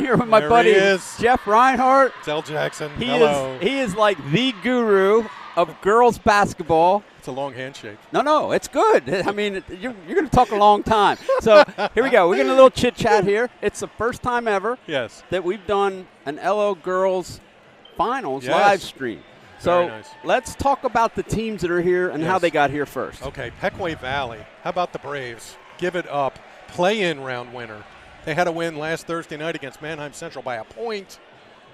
here with my buddy Jeff Reinhardt. Del Jackson. He Hello. He is like the guru of girls basketball. It's a long handshake. No, it's good. I mean, you're going to talk a long time. So here we go. We're getting a little chit-chat here. It's the first time ever that we've done an LO Girls Finals live stream. So let's talk about the teams that are here and how they got here first. Okay, Pequea Valley. How about the Braves? Give it up. Play-in round winner. They had a win last Thursday night against Manheim Central by a point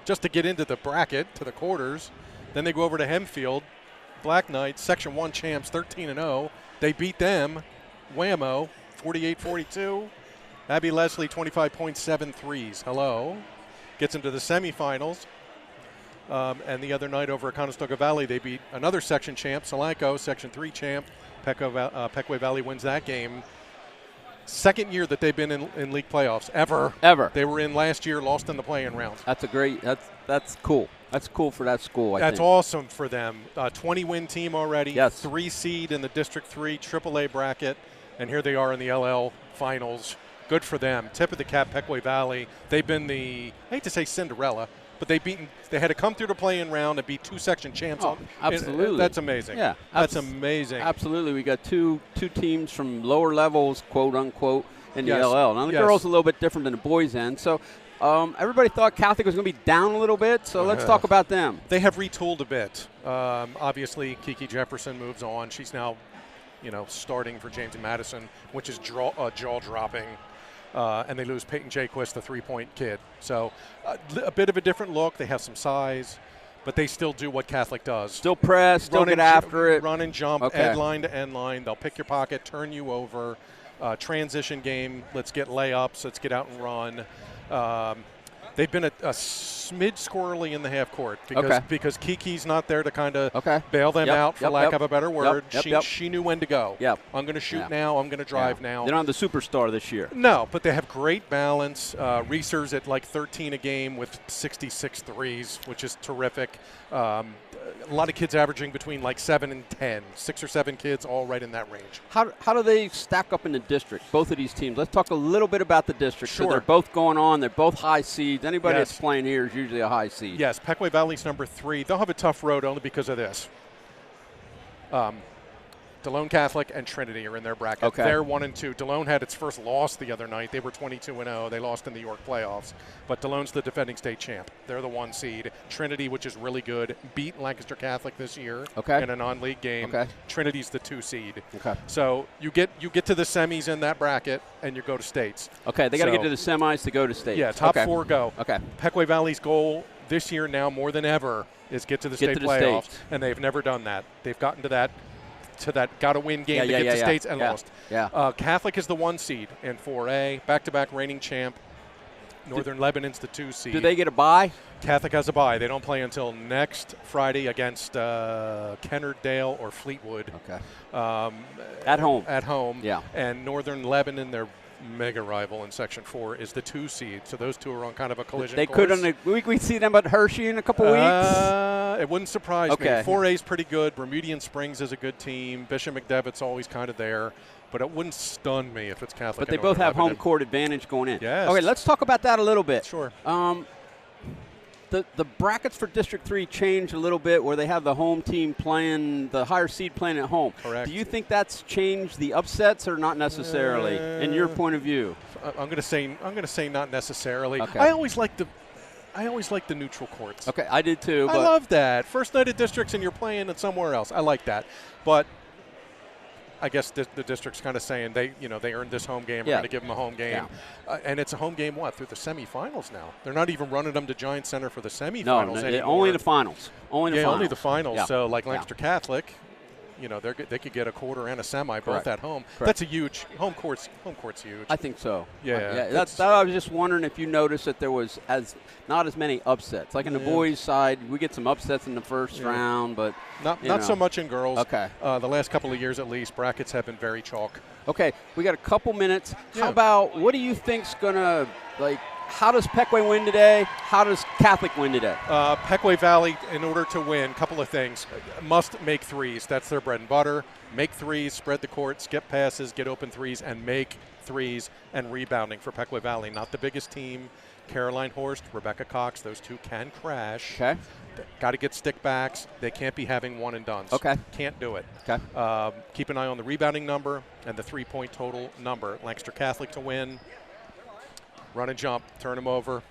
just to get into the bracket, to the quarters. Then they go over to Hempfield. Black Knights, Section 1 champs, 13-0. They beat them, whammo, 48-42. Abby Leslie, 25.7 threes. Hello. Gets into the semifinals. And the other night over at Conestoga Valley, they beat another section champ, Solanco, Section 3 champ. Pequea Valley wins that game. Second year that they've been in league playoffs ever. They were in last year, lost in the play-in round. That's cool. That's cool for that school, I think. That's awesome for them. 20-win team already. Yes. 3 seed in the District 3 AAA bracket, and here they are in the LL finals. Good for them. Tip of the cap, Pequea Valley. They've been I hate to say Cinderella, but they had to come through the play-in round and beat 2 section champs. Oh, absolutely. That's amazing. Yeah. That's amazing. Absolutely. We got two teams from lower levels, quote unquote, in the LL. Now the girls a little bit different than the boys' end. So everybody thought Catholic was going to be down a little bit, so let's talk about them. They have retooled a bit. Obviously, Kiki Jefferson moves on. She's now, starting for James and Madison, which is jaw-dropping. And they lose Peyton Jaquist, the three-point kid. So a bit of a different look. They have some size, but they still do what Catholic does. Still press, still get after it. Run and jump, end line to end line. They'll pick your pocket, turn you over. Transition game, let's get layups, let's get out and run. They've been a smidge squirrely in the half court because Kiki's not there to kind of bail them out, for lack of a better word. She knew when to go. I'm going to shoot now. I'm going to drive now. They're not the superstar this year. No, but they have great balance. Reeser's at like 13 a game with 66 threes, which is terrific. A lot of kids averaging between like 7 and 10. 6 or 7 kids, all right in that range. How do they stack up in the district, both of these teams? Let's talk a little bit about the district. Sure. So they're both going on. They're both high seeds. Anybody that's playing here is usually a high seed. Yes, Pequea Valley's number 3. They'll have a tough road only because of this. Delone Catholic and Trinity are in their bracket. They're 1 and 2. Delone had its first loss the other night. They were 22-0. They lost in the York playoffs. But Delone's the defending state champ. They're the 1 seed. Trinity, which is really good, beat Lancaster Catholic this year in a non-league game. Trinity's the 2 seed. So you get to the semis in that bracket, and you go to states. They got to get to the semis to go to states. Yeah, top 4 go. Pequea Valley's goal this year now more than ever is get to the state playoffs, and they've never done that. They've gotten to that got-to-win game to get to states and lost. Catholic is the 1 seed in 4A, back-to-back reigning champ. Northern Lebanon's the 2 seed. Do they get a bye? Catholic has a bye. They don't play until next Friday against Kennard-Dale or Fleetwood. At home. At home. And Northern Lebanon, their mega rival in Section 4, is the 2 seed. So those two are on kind of a collision course. Could we see them at Hershey in a couple weeks? It wouldn't surprise me. 4A is pretty good. Bermudian Springs is a good team. Bishop McDevitt's always kind of there. But it wouldn't stun me if it's Catholic. But they both have home court advantage going in. Yes. Okay, let's talk about that a little bit. Sure. The brackets for District 3 change a little bit where they have the home team playing, the higher seed playing at home. Correct. Do you think that's changed the upsets or not necessarily, in your point of view? I'm going to say not necessarily. I always like the neutral courts. I did too. I love that. First night of districts and you're playing it somewhere else. I like that. But I guess the district's kind of saying they earned this home game. We're going to give them a home game. And it's a home game, through the semifinals now. They're not even running them to Giant Center for the semifinals anymore. Only the finals. Only the finals. So like Lancaster Catholic, they could get a quarter and a semi both at home. That's a huge – home court's huge. I think so. Yeah. I was just wondering if you noticed that there was not as many upsets. Like in the boys' side, we get some upsets in the first round, but not so much in girls. The last couple of years at least, brackets have been very chalk. Okay, we got a couple minutes. How about what do you think's going to how does Pequea win today? How does Catholic win today? Pequea Valley, in order to win, couple of things. Must make threes. That's their bread and butter. Make threes, spread the court, skip passes, get open threes, and make threes and rebounding for Pequea Valley. Not the biggest team. Caroline Horst, Rebecca Cox, those two can crash. Okay. Got to get stick backs. They can't be having one and dones. Okay. Can't do it. Okay. Keep an eye on the rebounding number and the 3-point total number. Lancaster Catholic to win. Run and jump, turn them over,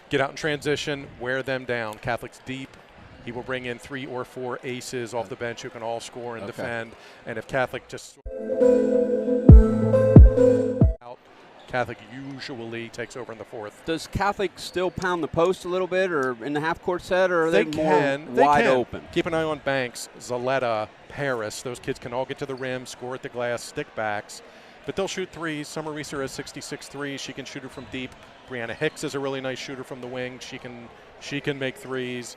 get out in transition, wear them down. Catholic's deep. He will bring in 3 or 4 aces off the bench who can all score and defend. And if Catholic just out, Catholic usually takes over in the fourth. Does Catholic still pound the post a little bit, or in the half-court set, or are they more wide open? Keep an eye on Banks, Zaletta, Paris. Those kids can all get to the rim, score at the glass, stick backs. But they'll shoot threes. Summer Reeser has 66 threes. She can shoot it from deep. Brianna Hicks is a really nice shooter from the wing. She can make threes.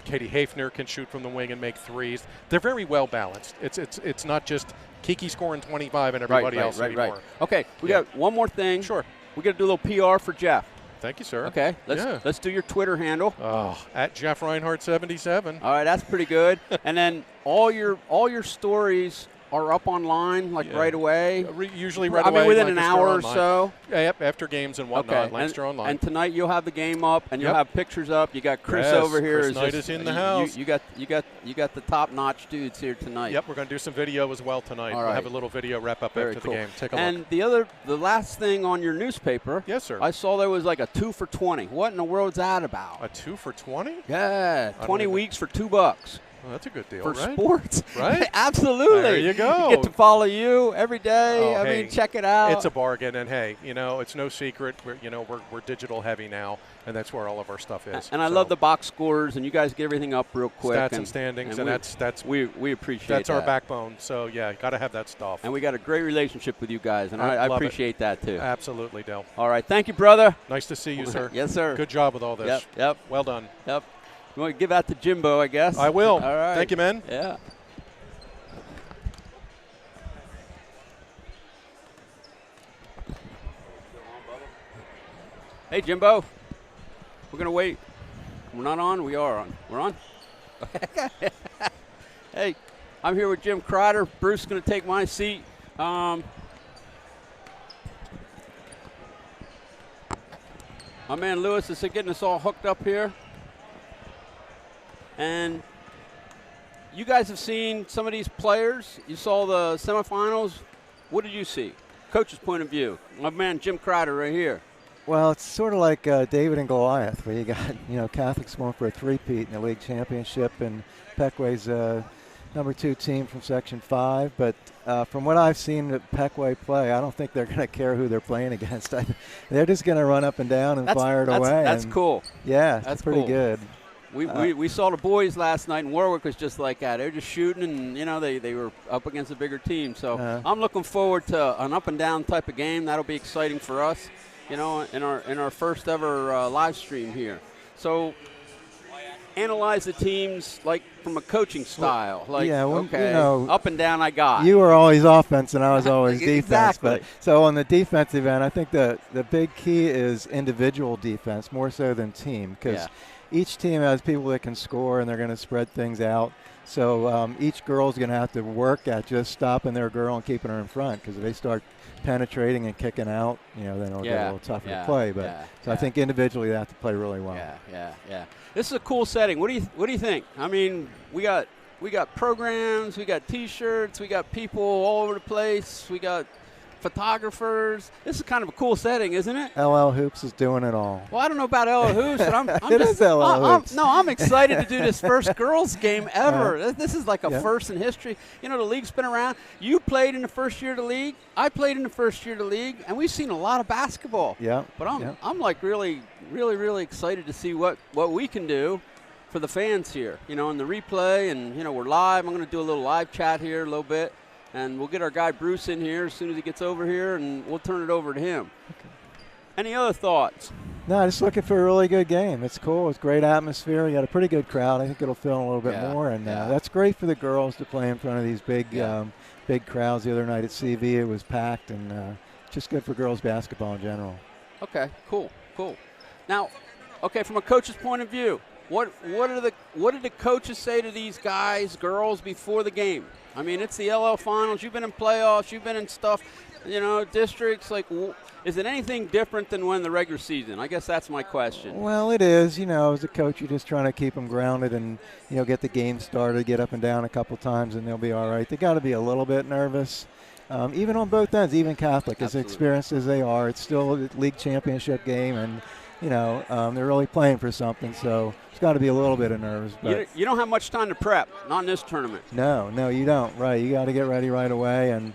Katie Hafner can shoot from the wing and make threes. They're very well balanced. It's not just Kiki scoring 25 and everybody else anymore. Right. Okay, we got one more thing. Sure. We got to do a little PR for Jeff. Thank you, sir. Okay, let's do your Twitter handle. At Jeff Reinhardt 77. All right, that's pretty good. And then all your stories are up online right away? Usually right away. Within an hour or so? Yep, after games and whatnot. Lancaster online. And tonight you'll have the game up, and you'll have pictures up. You got Chris over here. Chris Knight is in the house. You got the top-notch dudes here tonight. Yep, we're going to do some video as well tonight. All right. We'll have a little video wrap up after the game. Take a look. And the last thing on your newspaper. Yes, sir. I saw there was like a 2 for 20. What in the world's that about? A 2 for 20? Yeah, 20 weeks for $2. Well, that's a good deal, for sports. Right? Absolutely. There you go. Get to follow you every day. I mean, check it out. It's a bargain, and hey, it's no secret. We're digital heavy now, and that's where all of our stuff is. And I love the box scores, and you guys get everything up real quick. Stats and standings, and that's we appreciate that. That's our backbone. So yeah, got to have that stuff. And we got a great relationship with you guys, and I appreciate that too. Absolutely, Dale. All right, thank you, brother. Nice to see you, sir. Yes, sir. Good job with all this. Yep. Well done. Yep. You want to give out to Jimbo, I guess? I will. All right. Thank you, man. Yeah. Hey, Jimbo. We're going to wait. We're not on? We are on. We're on? Hey, I'm here with Jim Kreider. Bruce is going to take my seat. My man Lewis is getting us all hooked up here. And you guys have seen some of these players. You saw the semifinals. What did you see? Coach's point of view. My man Jim Kreider right here. Well, it's sort of like David and Goliath, where you got, Catholics going for a three-peat in the league championship, and Pequea's number 2 team from Section 5. But from what I've seen Pequea play, I don't think they're going to care who they're playing against. They're just going to run up and down and fire it away. That's cool. Yeah, that's pretty cool. Good. We saw the boys last night, and Warwick was just like that. They were just shooting, and they were up against a bigger team. So I'm looking forward to an up and down type of game. That'll be exciting for us, in our first ever live stream here. So analyze the teams from a coaching style. Up and down I got. You were always offense, and I was always defense. Exactly. But so on the defensive end, I think the big key is individual defense more so than team, because each team has people that can score, and they're going to spread things out. So each girl's going to have to work at just stopping their girl and keeping her in front, because if they start penetrating and kicking out, then it'll get a little tougher to play. But I think individually they have to play really well. Yeah. This is a cool setting. What do you think? I mean, we got programs, we got T-shirts, we got people all over the place, we got photographers. This is kind of a cool setting, isn't it? LL Hoops is doing it all. Well, I don't know about LL Hoops, but I'm it is LL Hoops. I'm excited to do this first girls game ever. This is like a first in history. The league's been around. You played in the first year of the league. I played in the first year of the league, and we've seen a lot of basketball. Yeah. But I'm like really, really, really excited to see what we can do for the fans here. In the replay, and we're live. I'm going to do a little live chat here a little bit. And we'll get our guy Bruce in here as soon as he gets over here, and we'll turn it over to him. Okay. Any other thoughts? No, just looking for a really good game. It's cool. It's great atmosphere. You got a pretty good crowd. I think it'll fill a little bit more, and that's great for the girls to play in front of these big crowds. The other night at CV, it was packed, and just good for girls basketball in general. Okay, cool. Now, from a coach's point of view, what did the coaches say to these girls before the game? I mean, it's the LL Finals. You've been in playoffs. You've been in stuff, districts. Like, is it anything different than when the regular season? I guess that's my question. Well, it is. As a coach, you're just trying to keep them grounded and, get the game started, get up and down a couple times, and they'll be all right. They got to be a little bit nervous. Even on both ends, even Catholic, as experienced as they are, it's still a league championship game, and they're really playing for something. So it's got to be a little bit of nerves. But you don't have much time to prep, not in this tournament. No, you don't. Right, you got to get ready right away, and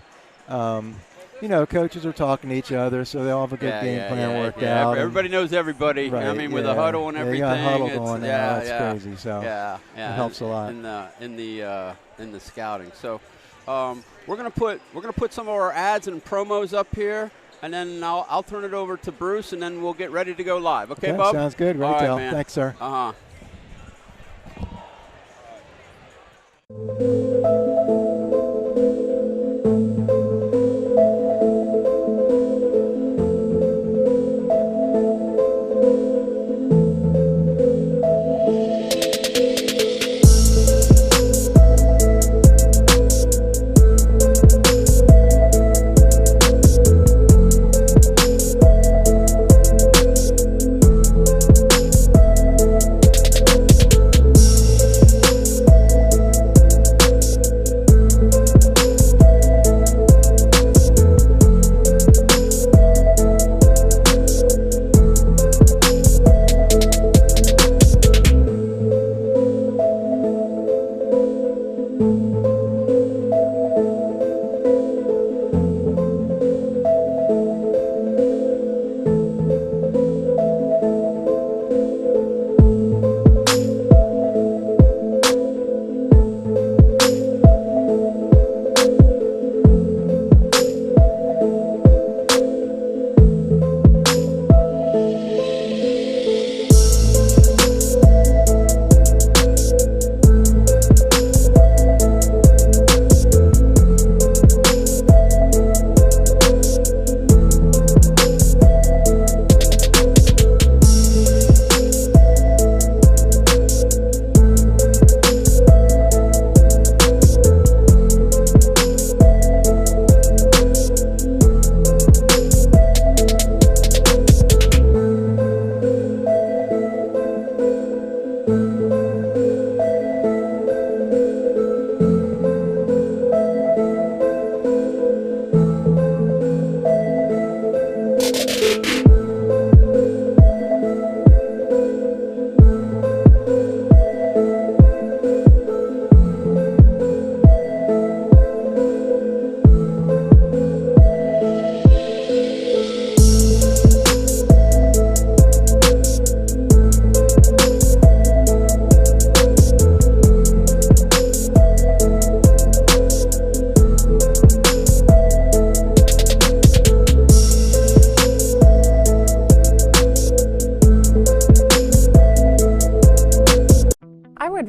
coaches are talking to each other, so they all have a good game plan worked out. Everybody knows everybody. Right, I mean, with a huddle and everything. You got a huddle going now. That's crazy. So it helps a lot in the scouting. So. We're gonna put some of our ads and promos up here, and then I'll turn it over to Bruce, and then we'll get ready to go live. Okay, Bob? Sounds good. Ready to go. Thanks, sir.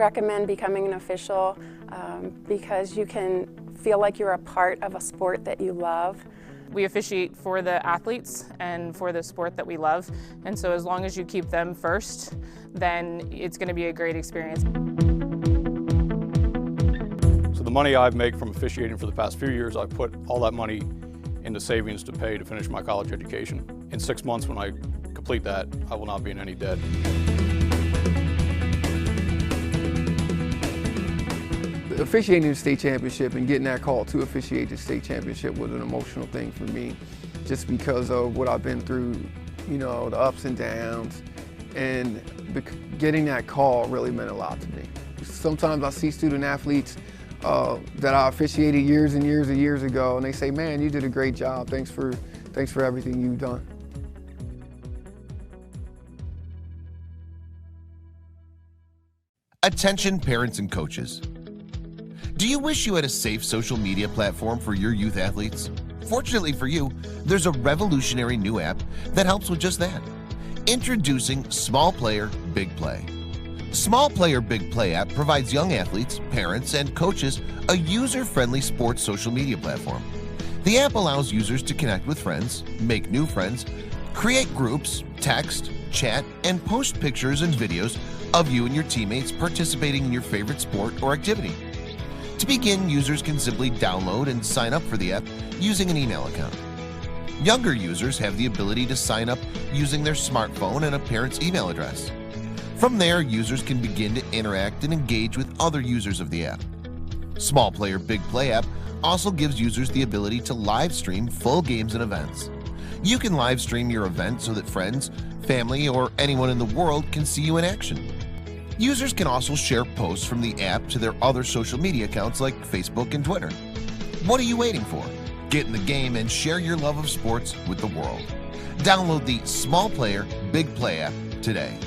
recommend becoming an official because you can feel like you're a part of a sport that you love. We officiate for the athletes and for the sport that we love, and so as long as you keep them first, then it's going to be a great experience. So the money I've made from officiating for the past few years, I've put all that money into savings to pay to finish my college education. In 6 months, when I complete that, I will not be in any debt. Officiating the state championship and getting that call to officiate the state championship was an emotional thing for me, just because of what I've been through, you know, the ups and downs, and getting that call really meant a lot to me. Sometimes I see student athletes that I officiated years and years and years ago, and they say, "Man, you did a great job. Thanks for everything you've done." Attention parents and coaches. Do you wish you had a safe social media platform for your youth athletes? Fortunately for you, there's a revolutionary new app that helps with just that. Introducing Small Player, Big Play. Small Player, Big Play app provides young athletes, parents, and coaches a user-friendly sports social media platform. The app allows users to connect with friends, make new friends, create groups, text, chat, and post pictures and videos of you and your teammates participating in your favorite sport or activity. To begin, users can simply download and sign up for the app using an email account. Younger users have the ability to sign up using their smartphone and a parent's email address. From there, users can begin to interact and engage with other users of the app. Small Player Big Play app also gives users the ability to live stream full games and events. You can live stream your event so that friends, family, or anyone in the world can see you in action. Users can also share posts from the app to their other social media accounts like Facebook and Twitter. What are you waiting for? Get in the game and share your love of sports with the world. Download the Small Player Big Play app today.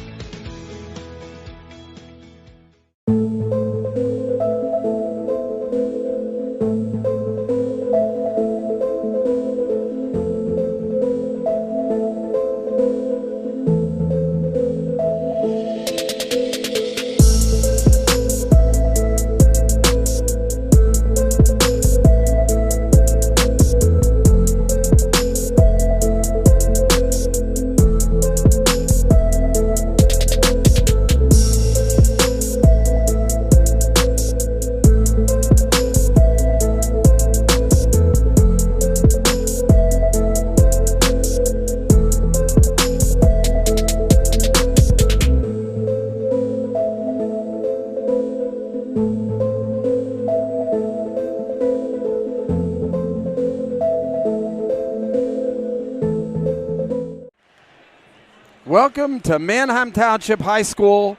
Welcome to Manheim Township High School.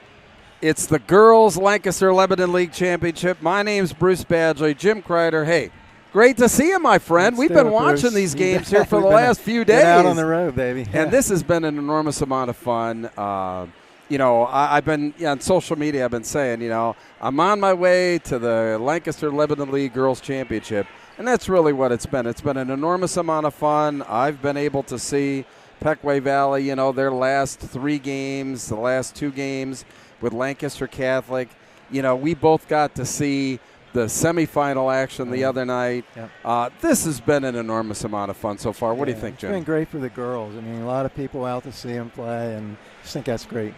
It's the Girls Lancaster Lebanon League Championship. My name's Bruce Badgley. Jim Kreider. Hey, great to see you, my friend. We've been watching these games here for the last few days. Out on the road, baby. And this has been an enormous amount of fun. I've been on social media. I've been saying, I'm on my way to the Lancaster Lebanon League Girls Championship, and that's really what it's been. It's been an enormous amount of fun. I've been able to see Pequea Valley, their last 3 games, the last 2 games with Lancaster Catholic. We both got to see the semifinal action the other night. Yep. This has been an enormous amount of fun so far. What do you think, Jim? It's been great for the girls. A lot of people out to see them play, and I just think that's great.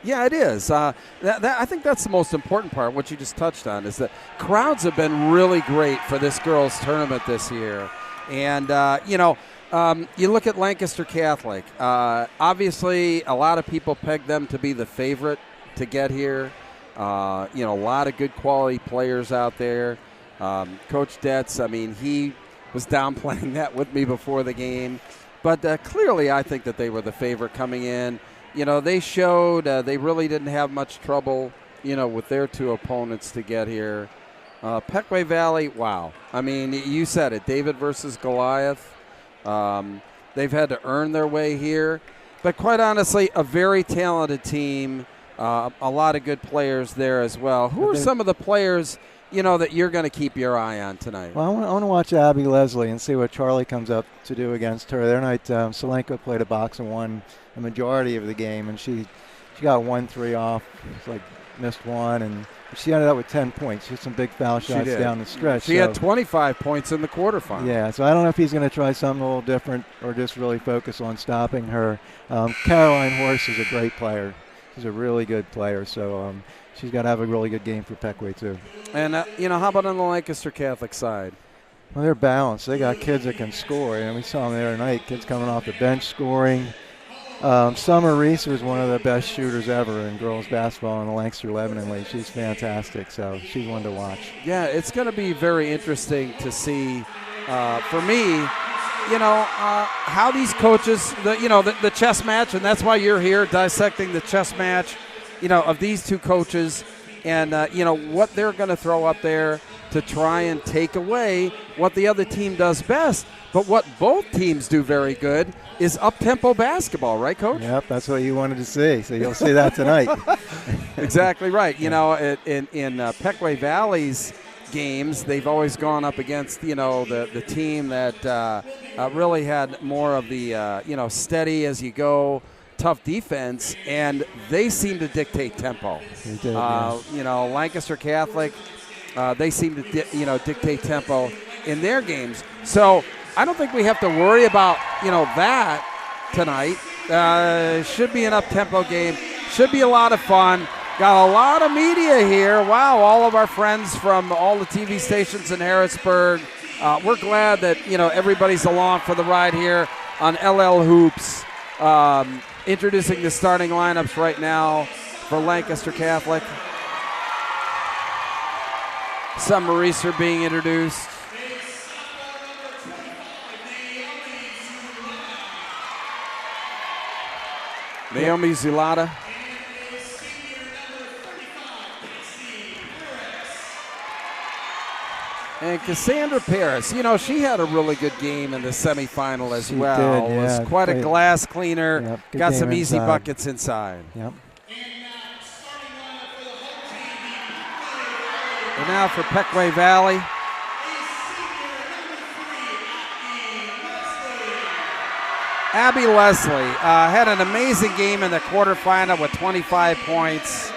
Yeah, it is. I think that's the most important part, what you just touched on, is that crowds have been really great for this girls' tournament this year. And, you look at Lancaster Catholic. Obviously, a lot of people peg them to be the favorite to get here. A lot of good quality players out there. Coach Detz, he was downplaying that with me before the game. But clearly, I think that they were the favorite coming in. They showed they really didn't have much trouble, with their 2 opponents to get here. Pequea Valley, wow. You said it, David versus Goliath. They've had to earn their way here. But quite honestly, a very talented team, a lot of good players there as well. Who are some of the players, that you're going to keep your eye on tonight? Well, I want to watch Abby Leslie and see what Charlie comes up to do against her. The other night, Solenko played a box and won the majority of the game, and she got 1-3 off. It's missed one, and she ended up with 10 points. She had some big foul shots down the stretch. She had 25 points in the quarterfinal. Yeah, so I don't know if he's going to try something a little different or just really focus on stopping her. Caroline Horst is a great player. She's a really good player, so she's got to have a really good game for Pequea, too. And, how about on the Lancaster Catholic side? Well, they're balanced. They got kids that can score. We saw them the other night, kids coming off the bench scoring. Summer Reeser is one of the best shooters ever in girls basketball in the Lancaster Lebanon League. She's fantastic, so she's one to watch. Yeah, it's going to be very interesting to see, for me, how these coaches, the chess match, and that's why you're here dissecting the chess match, of these 2 coaches and, what they're going to throw up there to try and take away what the other team does best. But what both teams do very good is up-tempo basketball, right, Coach? Yep, that's what you wanted to see. So you'll see that tonight. Exactly right. In Pequea Valley's games, they've always gone up against, the team that really had more of the, steady as you go, tough defense, and they seem to dictate tempo. They did, yeah. Lancaster Catholic, they seem to, dictate tempo in their games. So I don't think we have to worry about, that tonight. Should be an up-tempo game. Should be a lot of fun. Got a lot of media here. Wow, all of our friends from all the TV stations in Harrisburg. We're glad that, everybody's along for the ride here on LL Hoops. Introducing the starting lineups right now for Lancaster Catholic. Some Maurice are being introduced. Naomi Zulata. And Cassandra Paris, she had a really good game in the semifinal as well. Did, yeah. Was quite a glass cleaner. Yep, got some inside. easy buckets inside. Yep. And now for Pequea Valley. Abby Leslie had an amazing game in the quarterfinal with 25 points.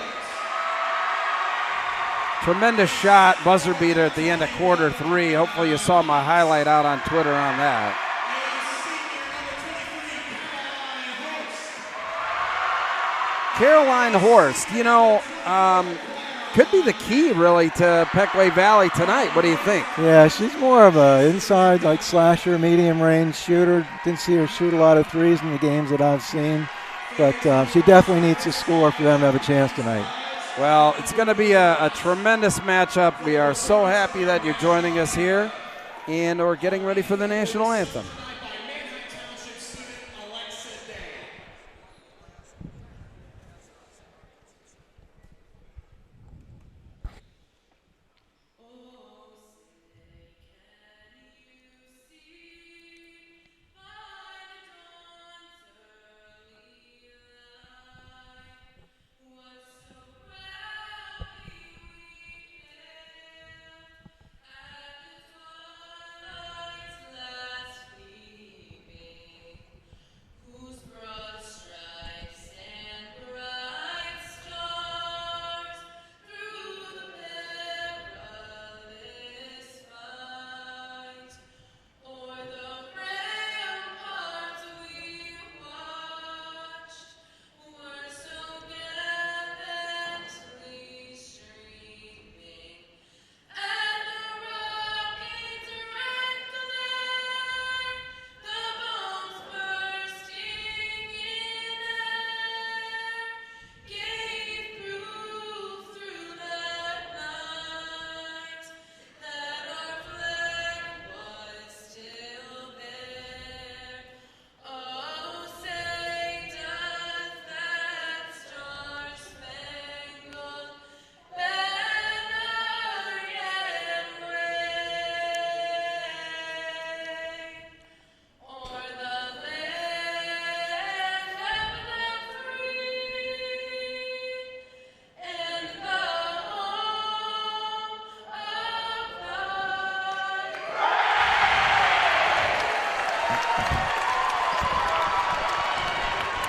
Tremendous shot, buzzer beater at the end of quarter 3. Hopefully you saw my highlight out on Twitter on that. Caroline Horst, could be the key really to Pequea Valley tonight. What do you think? Yeah, she's more of a inside slasher, medium range shooter. Didn't see her shoot a lot of threes in the games that I've seen, but she definitely needs to score for them to have a chance tonight. Well, it's going to be a tremendous matchup. We are so happy that you're joining us here, and we're getting ready for the national anthem.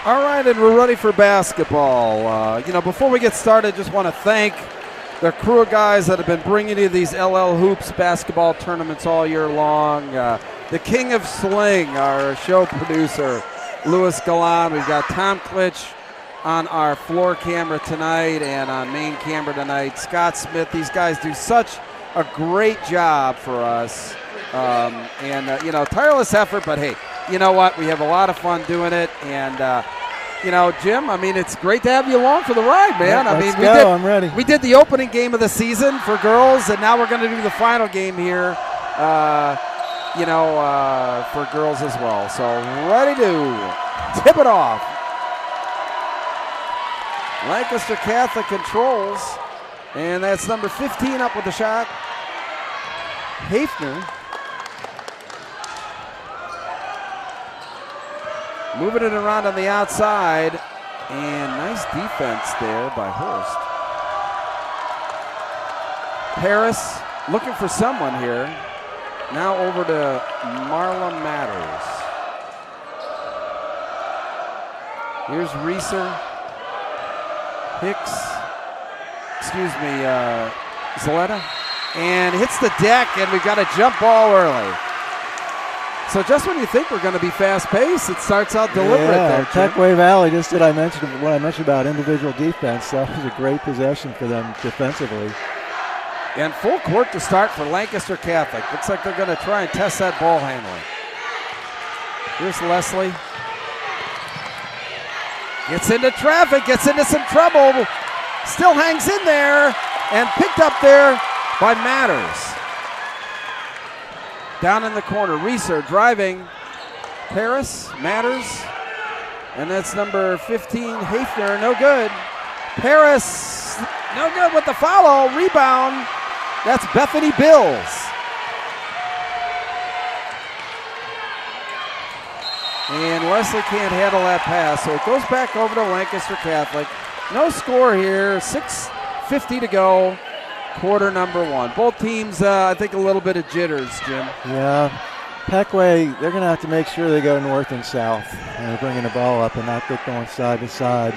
All right, and we're ready for basketball. Before we get started, just want to thank the crew of guys that have been bringing you these LL Hoops basketball tournaments all year long. The King of Sling, our show producer, Louis Galan. We've got Tom Klitsch on our floor camera tonight and on main camera tonight. Scott Smith. These guys do such a great job for us. Tireless effort, but hey, you know what? We have a lot of fun doing it, and Jim, it's great to have you along for the ride, man. I'm ready. We did the opening game of the season for girls, and now we're going to do the final game here, for girls as well. So ready to tip it off. Lancaster Catholic controls, and that's number 15 up with the shot. Hafner. Moving it around on the outside, and nice defense there by Horst. Paris looking for someone here. Now over to Marla Matters. Here's Reeser. Zaletta. And hits the deck, and we've got a jump ball early. So just when you think we're going to be fast-paced, it starts out deliberate there, Jim. Pequea Valley, just what I mentioned about individual defense. That was a great possession for them defensively. And full court to start for Lancaster Catholic. Looks like they're going to try and test that ball handling. Here's Leslie. Gets into traffic, gets into some trouble. Still hangs in there and picked up there by Matters. Down in the corner, Reeser driving. Paris, Matters, and that's number 15, Hafner, no good. Paris, no good with the foul, rebound. That's Bethany Bills. And Leslie can't handle that pass, so it goes back over to Lancaster Catholic. No score here, 6:50 to go, quarter number one. Both teams, I think a little bit of jitters, Jim. Yeah, Pequea, they're going to have to make sure they go north and south. And they're bringing the ball up and not going side to side.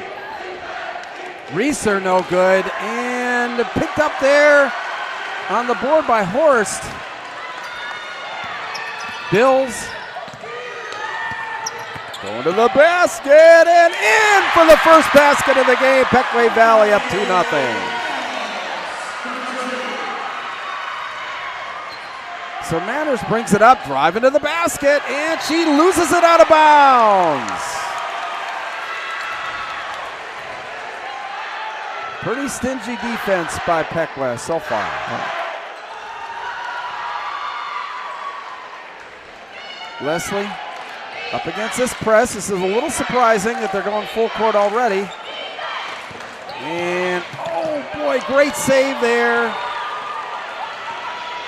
Reeser no good, and picked up there on the board by Horst. Bills going to the basket and in for the first basket of the game. Pequea Valley up 2-0. So Manners brings it up, driving to the basket, and she loses it out of bounds. Pretty stingy defense by Pequea so far. Leslie up against this press. This is a little surprising that they're going full court already. And, oh boy, great save there.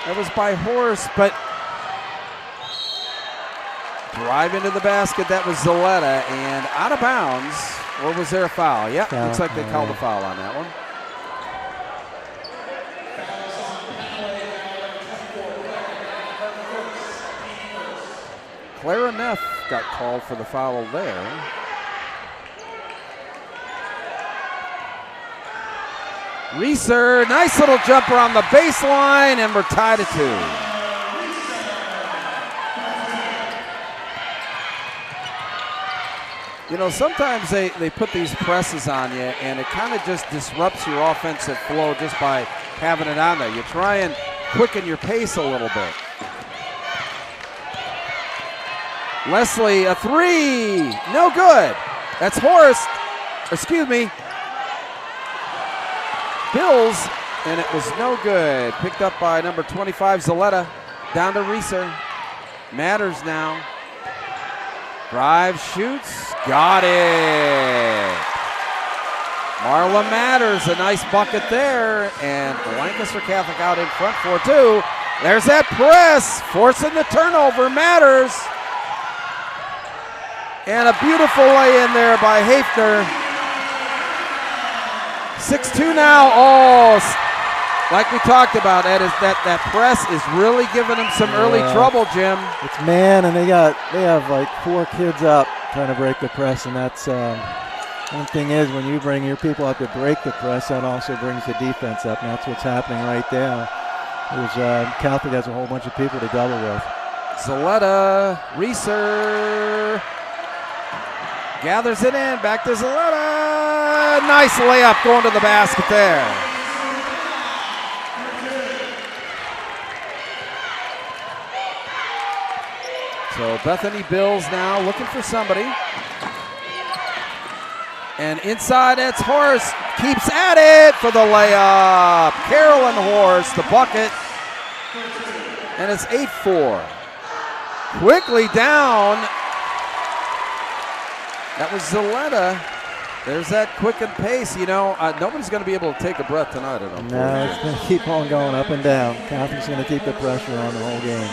That was by Horst, but drive into the basket, that was Zaletta, and out of bounds. Or was there a foul? Yeah, looks like they called a foul on that one. Clara Neff got called for the foul there. Reeser, nice little jumper on the baseline, and we're tied at 2. You know, sometimes they put these presses on you, and it kind of just disrupts your offensive flow just by having it on there. You try and quicken your pace a little bit. Leslie, a three, no good. That's Horst, excuse me, Bills, and it was no good. Picked up by number 25, Zaletta, down to Reeser. Matters now. Drive, shoots, got it. Marla Matters, a nice bucket there, and Lancaster Catholic out in front 4-2. There's that press, forcing the turnover, Matters. And a beautiful lay in there by Hafner. 6-2 now. Oh, like we talked about, Ed, is that press is really giving them some early trouble, Jim. It's man, and they have like 4 kids up trying to break the press, and that's one thing is when you bring your people up to break the press, that also brings the defense up, and that's what's happening right there. Catholic has a whole bunch of people to double with. Zaletta, Reeser, gathers it in, back to Zaletta. Nice layup going to the basket there. So Bethany Bills now looking for somebody. And inside it's Horst, keeps at it for the layup. Carolyn Horst, the bucket. And it's 8-4. Quickly down. That was Zaletta. There's that quickened pace. You know, nobody's going to be able to take a breath tonight, I don't think. No, it's going to keep on going up and down. Catholic's going to keep the pressure on the whole game.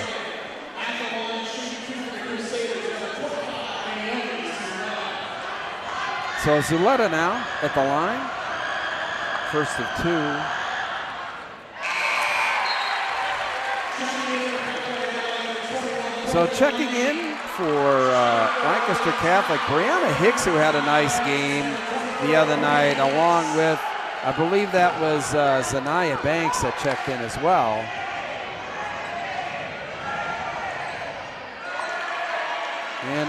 So Zaletta now at the line. First of 2. So checking in for Lancaster Catholic, Brianna Hicks, who had a nice game the other night, along with, I believe that was Zanaya Banks that checked in as well.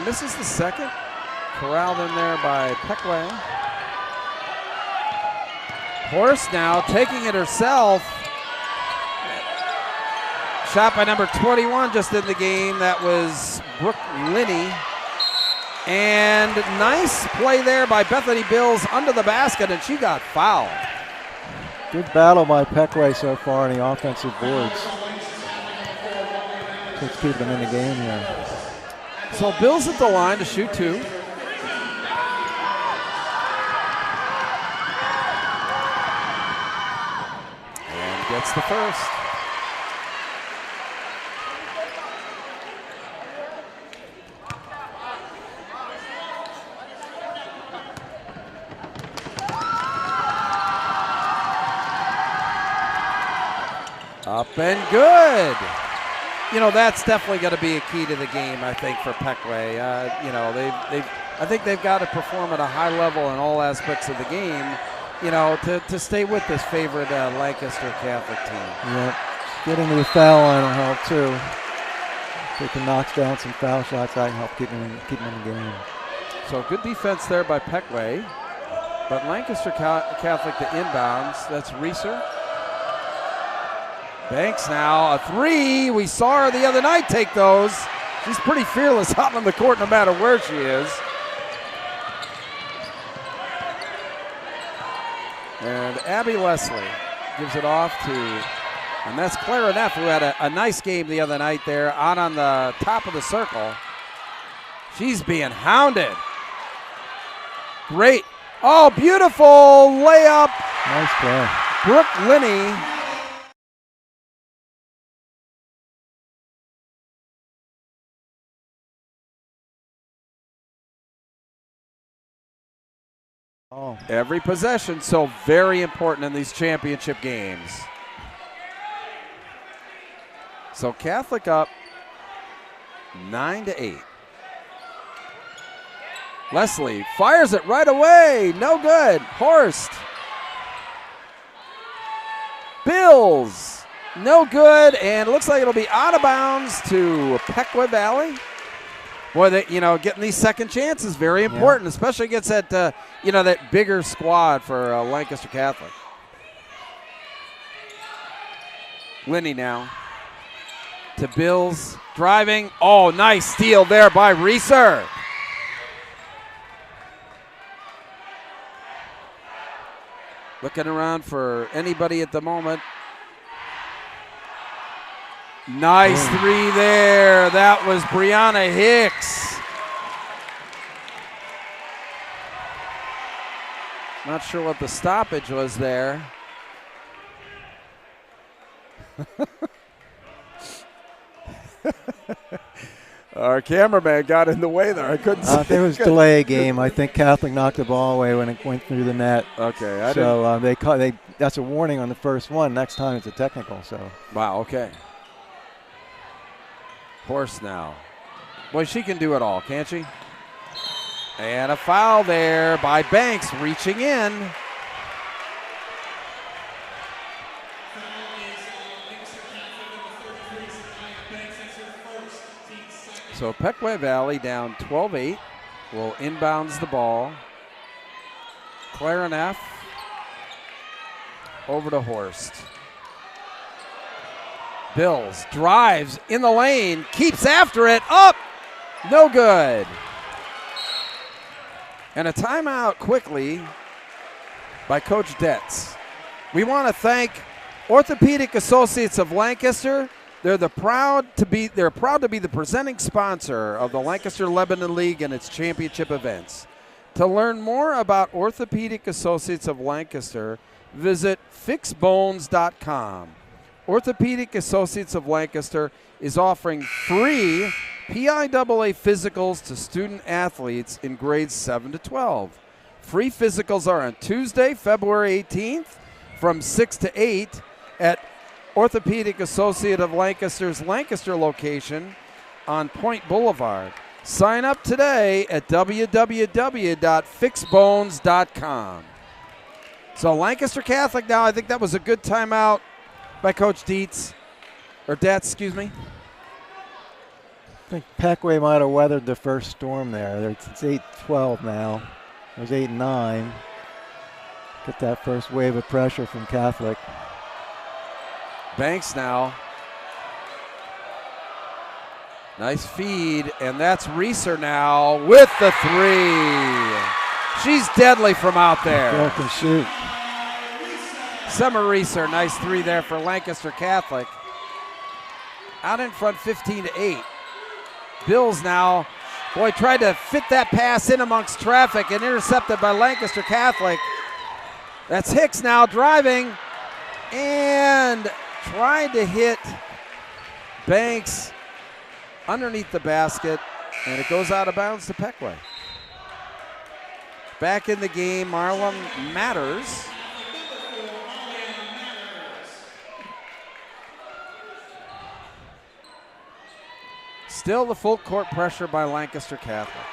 misses the second. Corralled in there by Pequea. Horst now taking it herself. Shot by number 21 just in the game. That was Brooke Linney. And nice play there by Bethany Bills under the basket, and she got fouled. Good battle by Pequea so far on the offensive boards. Let's keep them in the game here. So Bills at the line to shoot 2. And gets the first. Up and good. You know, that's definitely going to be a key to the game, I think, for Pequea. You know, I think they've got to perform at a high level in all aspects of the game, you know, to stay with this favorite Lancaster Catholic team. Yep. Getting to the foul line will help, too. If they can knock down some foul shots, that can help keep them in the game. So good defense there by Pequea. But Lancaster Catholic to inbounds. That's Reeser. Banks now, a 3. We saw her the other night take those. She's pretty fearless out on the court no matter where she is. And Abby Leslie gives it off to, and that's Clara Neff, who had a nice game the other night there, out on the top of the circle. She's being hounded. Great. Oh, beautiful layup. Nice play. Brooke Linney. Oh. Every possession, so very important in these championship games. So Catholic up 9-8. Leslie fires it right away. No good. Horst. Bills. No good. And it looks like it'll be out of bounds to Pequea Valley. Boy, getting these second chances very important, especially against that, that bigger squad for Lancaster Catholic. Linney now to Bills, driving. Oh, nice steal there by Reeser. Looking around for anybody at the moment. Nice 3 there. That was Brianna Hicks. Not sure what the stoppage was there. Our cameraman got in the way there. I couldn't see. There was delay game. I think Catholic knocked the ball away when it went through the net. Okay. That's a warning on the first one. Next time it's a technical. So. Wow. Okay. Horst now. Boy, she can do it all, can't she? And a foul there by Banks reaching in. So Pequea Valley down 12-8 will inbounds the ball. Clara Neff over to Horst. Bills drives in the lane, keeps after it, up, no good. And a timeout quickly by Coach Detz. We want to thank Orthopedic Associates of Lancaster. They're proud to be the presenting sponsor of the Lancaster Lebanon League and its championship events. To learn more about Orthopedic Associates of Lancaster, visit fixbones.com. Orthopedic Associates of Lancaster is offering free PIAA physicals to student athletes in grades 7 to 12. Free physicals are on Tuesday, February 18th from 6 to 8 at Orthopedic Associate of Lancaster's Lancaster location on Point Boulevard. Sign up today at www.fixbones.com. So Lancaster Catholic now, I think that was a good timeout by Coach Detz, excuse me. I think Pequea might have weathered the first storm there. It's 8-12 now. It was 8-9. Get that first wave of pressure from Catholic. Banks now. Nice feed, and that's Reeser now with the three. She's deadly from out there. Girl can shoot. Summer Reeser, nice three there for Lancaster Catholic. Out in front 15-8. Bills now, boy, tried to fit that pass in amongst traffic and intercepted by Lancaster Catholic. That's Hicks now driving and tried to hit Banks underneath the basket, and it goes out of bounds to Pequea. Back in the game, Marlon Matters. Still the full court pressure by Lancaster Catholic.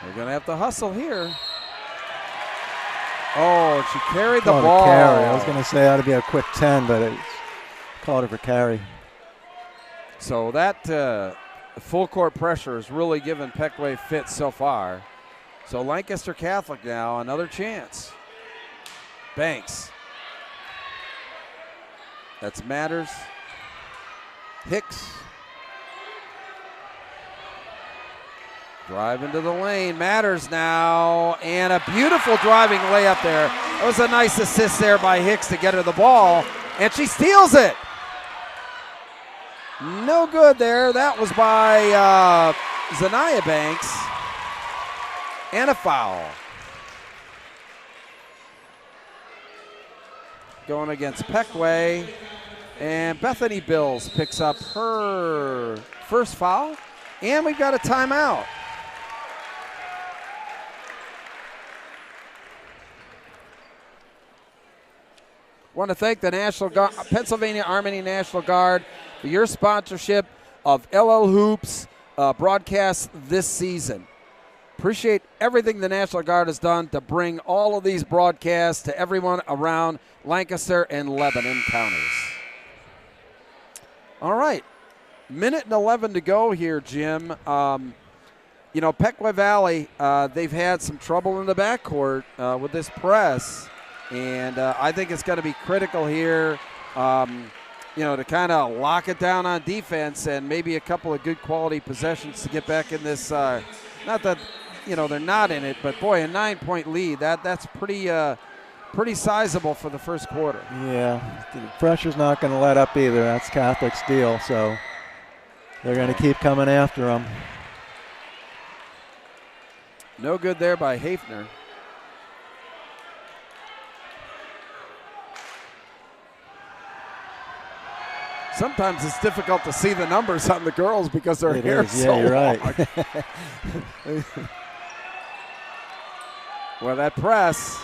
They're going to have to hustle here. Oh, she carried the ball. Carry. I was going to say it ought to be a quick 10, but it's called it for carry. So that full court pressure has really given Pequea fits so far. So Lancaster Catholic now, another chance. Banks. That's Matters. Hicks. Drive into the lane. Matters now. And a beautiful driving layup there. That was a nice assist there by Hicks to get her the ball. And she steals it. No good there. That was by Zanaya Banks. And a foul. Going against Pequea. And Bethany Bills picks up her first foul. And we've got a timeout. Want to thank the Pennsylvania Army National Guard for your sponsorship of LL Hoops broadcasts this season. Appreciate everything the National Guard has done to bring all of these broadcasts to everyone around Lancaster and Lebanon counties. All right, minute and 11 to go here, Jim. You know, Pequea Valley, they've had some trouble in the backcourt with this press, and I think it's going to be critical here, you know, to kind of lock it down on defense and maybe a couple of good quality possessions to get back in this. Not that, you know, they're not in it, but boy, a 9-point lead, that's pretty sizable for the first quarter. Yeah, the pressure's not going to let up either. That's Catholic's deal, so they're going to keep coming after them. No good there by Hafner. Sometimes it's difficult to see the numbers on the girls because their hair's so long. Yeah, you're right. Well, that press,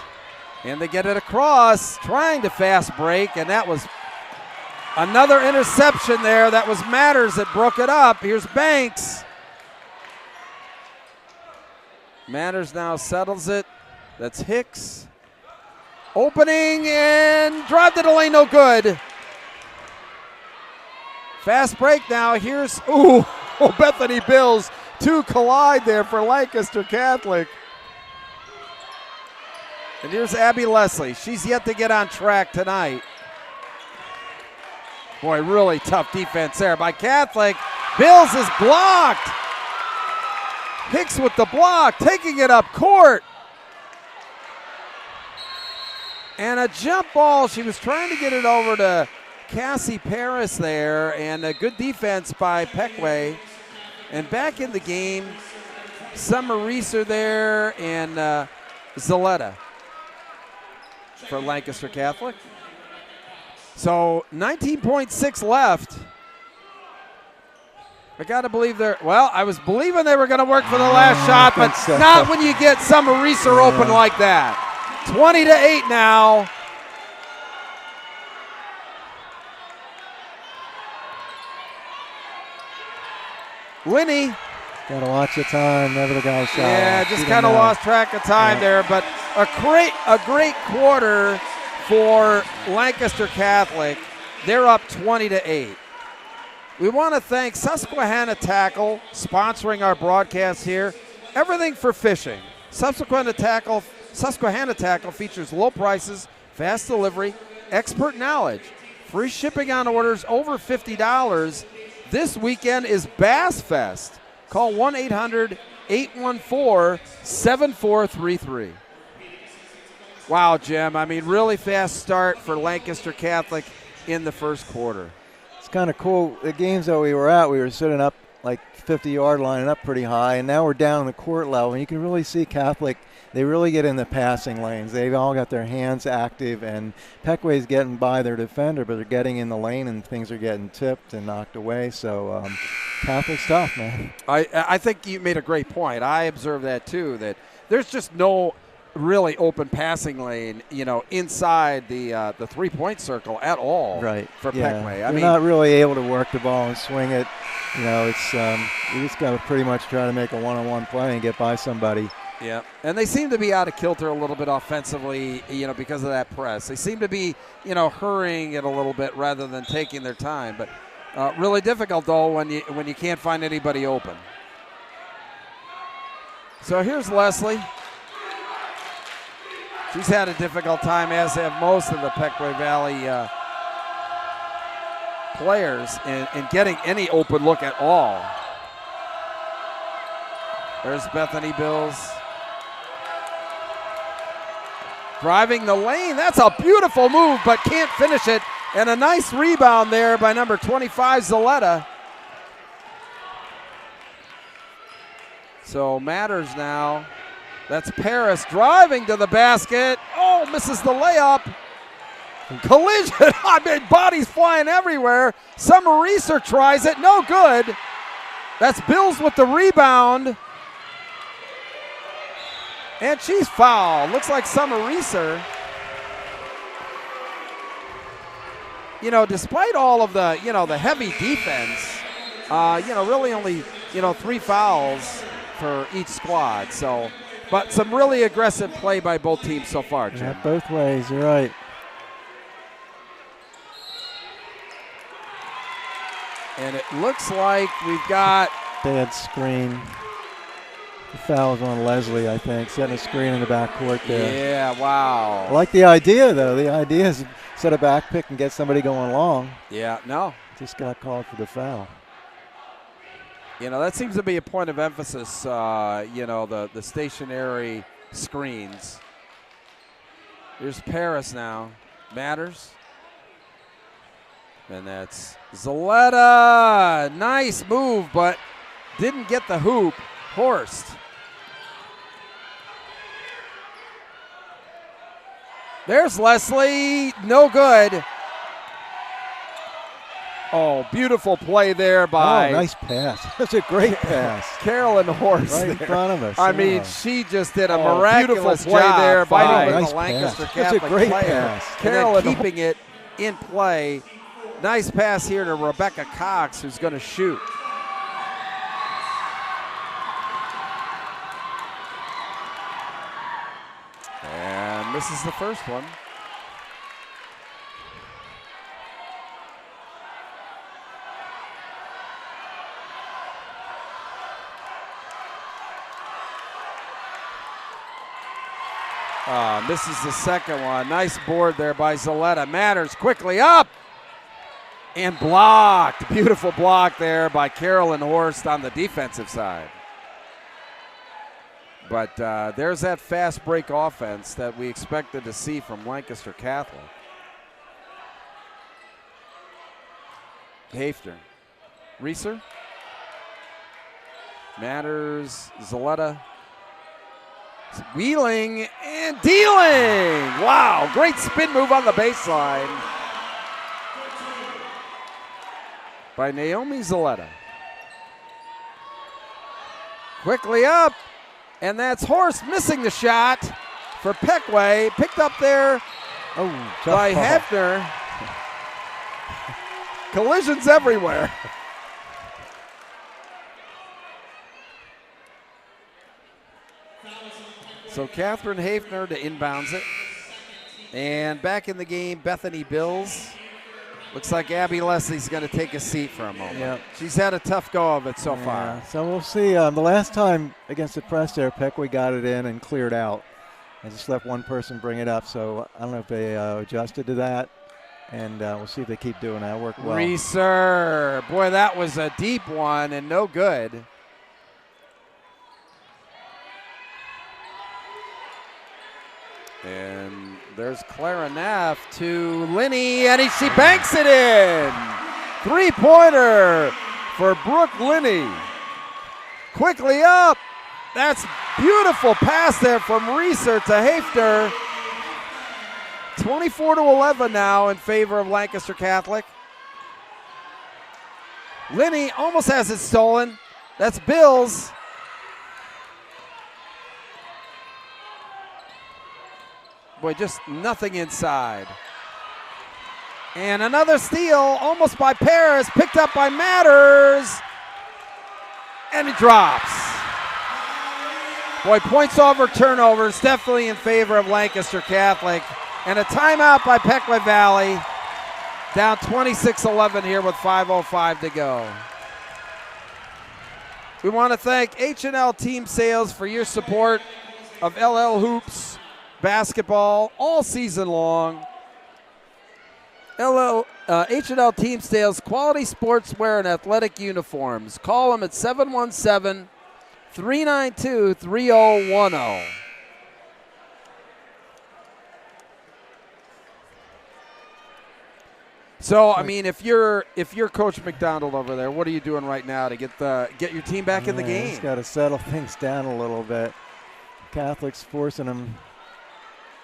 and they get it across, trying to fast break, and that was another interception there. That was Matters that broke it up. Here's Banks. Matters now settles it. That's Hicks. Opening and drive to the lane, no good. Fast break now. Here's, Bethany Bills. Two collide there for Lancaster Catholic. And here's Abby Leslie. She's yet to get on track tonight. Boy, really tough defense there by Catholic. Bills is blocked. Hicks with the block, taking it up court. And a jump ball. She was trying to get it over to Cassie Paris there, and a good defense by Pequea. And back in the game, Summer Reeser there and Zaletta for Lancaster Catholic. So 19.6 left. I got to believe I was believing they were going to work for the last shot, but not when you get Summer Reeser open like that. 20-8 now. Winnie. Got to watch the time, never the guy's shot. Yeah, just kind of lost track of time there, but a great quarter for Lancaster Catholic. They're up 20-8. We want to thank Susquehanna Tackle, sponsoring our broadcast here. Everything for fishing. Susquehanna Tackle features low prices, fast delivery, expert knowledge, free shipping on orders over $50. This weekend is Bass Fest. Call 1-800-814-7433. Wow, Jim. I mean, really fast start for Lancaster Catholic in the first quarter. It's kind of cool. The games that we were at, we were sitting up like 50-yard line and up pretty high, and now we're down in the court level. And you can really see Catholic, they really get in the passing lanes. They've all got their hands active, and Pequea's getting by their defender, but they're getting in the lane, and things are getting tipped and knocked away. So Catholic's tough, man. I think you made a great point. I observed that too, that there's just no really open passing lane, inside the three-point circle at all. Right. For yeah. Pequea. You're not really able to work the ball and swing it. It's you just got to pretty much try to make a one-on-one play and get by somebody. Yeah, and they seem to be out of kilter a little bit offensively, because of that press. They seem to be, hurrying it a little bit rather than taking their time. But really difficult though when you can't find anybody open. So here's Leslie. She's had a difficult time, as have most of the Pequea Valley players, in getting any open look at all. There's Bethany Bills. Driving the lane. That's a beautiful move, but can't finish it. And a nice rebound there by number 25, Zaletta. So Matters now. That's Paris driving to the basket. Oh, misses the layup. Collision. I mean, bodies flying everywhere. Summer Reeser tries it. No good. That's Bills with the rebound. And she's fouled. Looks like Summer Reeser. Despite all of the, the heavy defense, really only, 3 fouls for each squad. So, but some really aggressive play by both teams so far, Jim. Yeah, both ways, you're right. And it looks like we've got bad screen. The foul's on Leslie, I think, setting a screen in the backcourt there. Yeah, wow. I like the idea, though. The idea is set a back pick and get somebody going long. Yeah, no. Just got called for the foul. That seems to be a point of emphasis, the stationary screens. Here's Paris now. Matters. And that's Zaletta. Nice move, but didn't get the hoop. Horst. There's Leslie. No good. Oh, beautiful play there by. Oh, nice pass. That's a great pass. Carolyn Horst. Right in front of us. I mean, she just did a miraculous play there by the Lancaster Catholic That's a great player. pass. Carolyn keeping it in play. Nice pass here to Rebecca Cox, who's going to shoot. And this is the first one. Misses the second one. Nice board there by Zaletta. Matters quickly up and blocked. Beautiful block there by Carolyn Horst on the defensive side. But there's that fast break offense that we expected to see from Lancaster Catholic. Hafner. Reeser. Matters. Zaletta. Wheeling and dealing. Wow, great spin move on the baseline by Naomi Zaletta. Quickly up, and that's Horst missing the shot for Pequea. Picked up there by Hafner. Collisions everywhere. So Catherine Hafner to inbounds it. And back in the game, Bethany Bills. Looks like Abby Leslie's going to take a seat for a moment. Yep. She's had a tough go of it so far. So we'll see. The last time against the Press there, Pequea got it in and cleared out. I just let one person bring it up, so I don't know if they adjusted to that. And we'll see if they keep doing that. Worked well. Reeser. Boy, that was a deep one and no good. And there's Clara Neff to Linney, and she banks it in. 3-pointer for Brooke Linney. Quickly up. That's beautiful pass there from Reeser to Hafner. 24-11 now in favor of Lancaster Catholic. Linney almost has it stolen. That's Bills. Boy, just nothing inside. And another steal, almost by Paris, picked up by Matters. And it drops. Boy, points over turnovers, definitely in favor of Lancaster Catholic. And a timeout by Pequea Valley. Down 26-11 here with 5:05 to go. We want to thank H&L Team Sales for your support of LL Hoops basketball all season long. H&L Team Sales, quality sportswear and athletic uniforms. Call them at 717-392-3010. So, I mean, if you're Coach McDonald over there, what are you doing right now to get your team back in the game? He's got to settle things down a little bit. Catholic's forcing them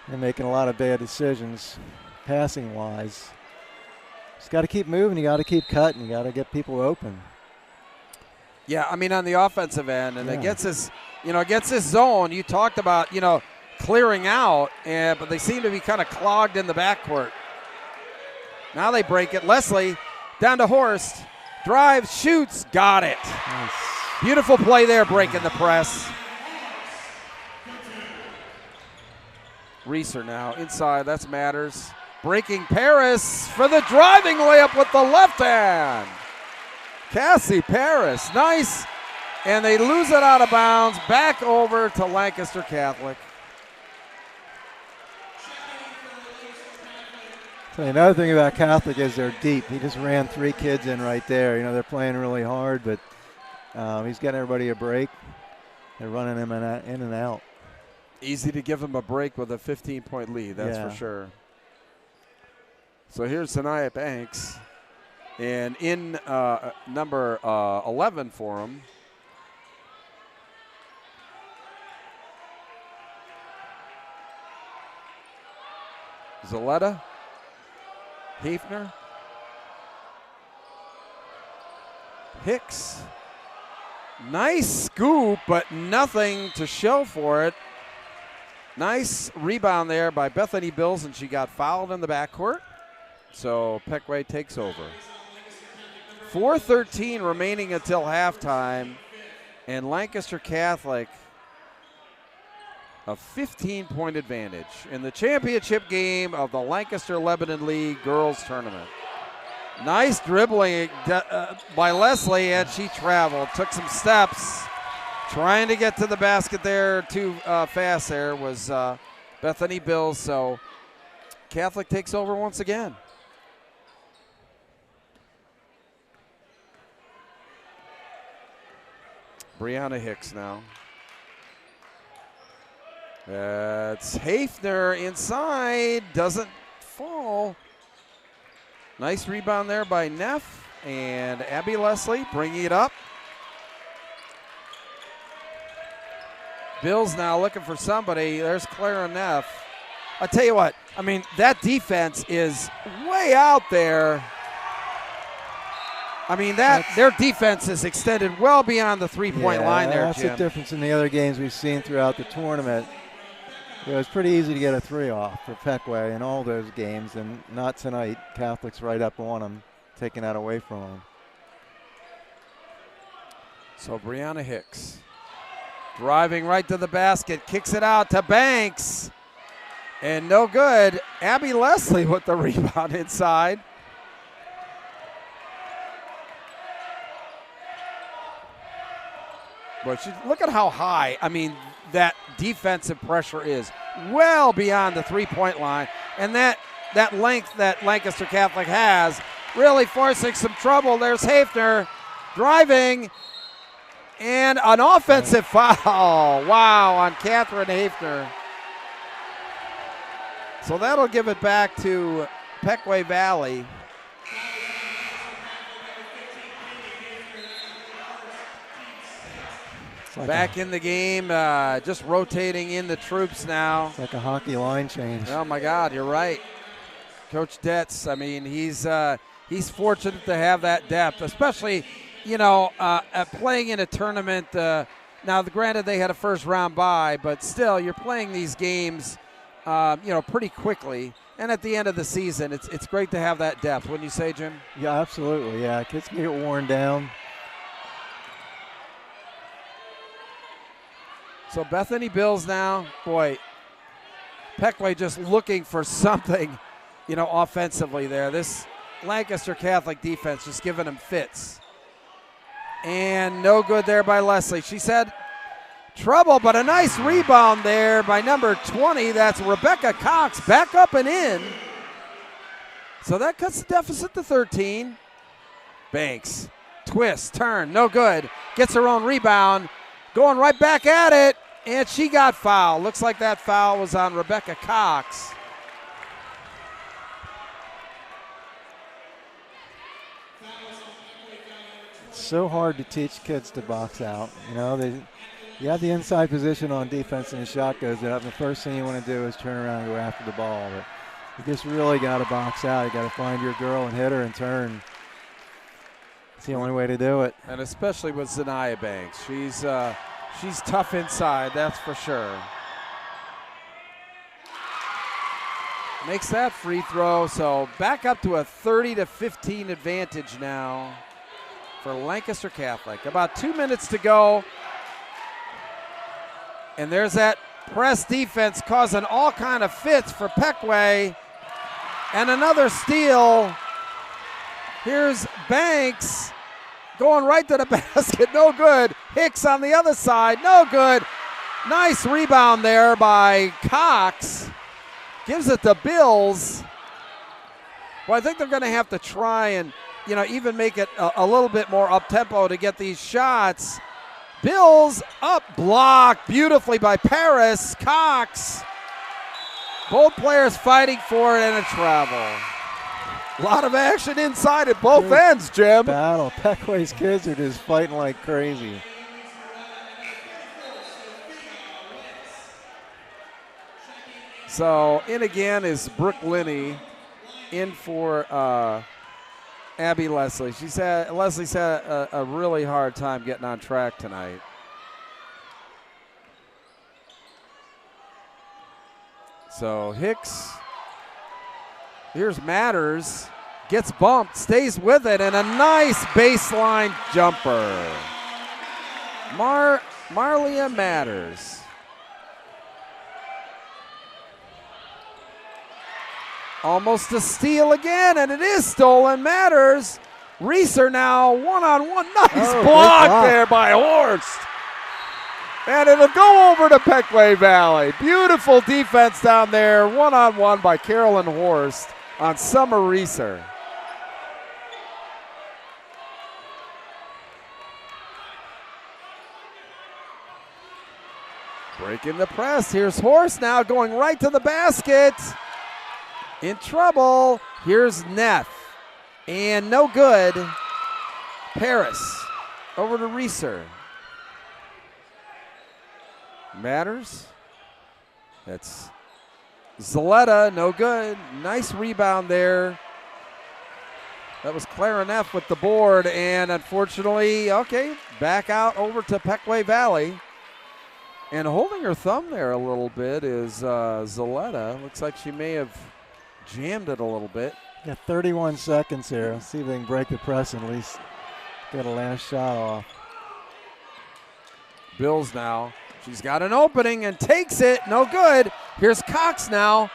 and making a lot of bad decisions, passing-wise. Just got to keep moving. You got to keep cutting. You got to get people open. Yeah, I mean, on the offensive end, and it gets this zone. You talked about, clearing out, but they seem to be kind of clogged in the backcourt. Now they break it. Leslie down to Horst. Drives, shoots, got it. Nice. Beautiful play there, breaking the press. Reeser now inside, that's Matters. Breaking Paris for the driving layup with the left hand. Cassie Paris, nice. And they lose it out of bounds, back over to Lancaster Catholic. So another thing about Catholic is they're deep. He just ran 3 kids in right there. They're playing really hard, but he's getting everybody a break. They're running him in and out. Easy to give him a break with a 15-point lead, that's for sure. So here's Sanaya Banks. And in number 11 for him, Zaletta, Hafner, Hicks. Nice scoop, but nothing to show for it. Nice rebound there by Bethany Bills, and she got fouled in the backcourt. So Pequea takes over. 4:13 remaining until halftime, and Lancaster Catholic a 15-point advantage in the championship game of the Lancaster Lebanon League Girls Tournament. Nice dribbling by Leslie, and she traveled, took some steps, trying to get to the basket there. Too fast there was Bethany Bills, so Catholic takes over once again. Brianna Hicks now. That's Hafner inside, doesn't fall. Nice rebound there by Neff, and Abby Leslie bringing it up. Bills now looking for somebody. There's Clara Neff. I tell you what, I mean, that defense is way out there. I mean, their defense is extended well beyond the three-point line there, Jim. That's the difference in the other games we've seen throughout the tournament. It was pretty easy to get a 3 off for Pequea in all those games, and not tonight. Catholic's right up on them, taking that away from them. So Brianna Hicks driving right to the basket, kicks it out to Banks, and no good. Abby Leslie with the rebound inside. But look at how high, I mean, that defensive pressure is well beyond the three-point line. And that length that Lancaster Catholic has really forcing some trouble. There's Hafner driving. And an offensive foul. Wow, on Catherine Hafner. So that'll give it back to Pequea Valley. Like back in the game, just rotating in the troops now. It's like a hockey line change. Oh my God, you're right. Coach Detz, I mean, he's fortunate to have that depth, especially, playing in a tournament. Now, granted, they had a first round bye, but still, you're playing these games, pretty quickly. And at the end of the season, it's great to have that depth, wouldn't you say, Jim? Yeah, absolutely. Yeah, kids can get worn down. So Bethany Bills now, boy, Pequea just looking for something, offensively there. This Lancaster Catholic defense just giving them fits. And no good there by Leslie. She said trouble, but a nice rebound there by number 20. That's Rebecca Cox back up and in. So that cuts the deficit to 13. Banks, twist, turn, no good. Gets her own rebound. Going right back at it, and she got fouled. Looks like that foul was on Rebecca Cox. It's so hard to teach kids to box out. You have the inside position on defense and the shot goes up. The first thing you want to do is turn around and go after the ball. But you just really got to box out. You got to find your girl and hit her and turn. It's the only way to do it. And especially with Zanaya Banks. She's tough inside, that's for sure. Makes that free throw, so back up to a 30-15 advantage now for Lancaster Catholic. About 2 minutes to go. And there's that press defense causing all kind of fits for Pequea. And another steal. Here's Banks going right to the basket, no good. Hicks on the other side, no good. Nice rebound there by Cox. Gives it to Bills. Well, I think they're going to have to try and, even make it a little bit more up-tempo to get these shots. Bills up, blocked beautifully by Paris. Cox. Both players fighting for it and a travel. A lot of action inside at both ends, Jim. Battle. Pequea's kids are just fighting like crazy. So in again is Brooke Linney, in for Abby Leslie. Leslie's had a really hard time getting on track tonight. So Hicks. Here's Matters, gets bumped, stays with it, and a nice baseline jumper. Marlia Matters. Almost a steal again, and it is stolen. Matters. Reeser now one-on-one. Nice block there by Horst. And it'll go over to Pequea Valley. Beautiful defense down there. One-on-one by Carolyn Horst on Summer Reeser. Breaking the press. Here's Horst now going right to the basket. In trouble. Here's Neff. And no good. Paris over to Reeser. Matters. That's Zaletta, no good. Nice rebound there. That was Clara Neff with the board, and unfortunately, back out over to Pequea Valley. And holding her thumb there a little bit is Zaletta. Looks like she may have jammed it a little bit. Got 31 seconds here. Let's see if they can break the press and at least get a last shot off. Bills now. She's got an opening and takes it. No good. Here's Cox now.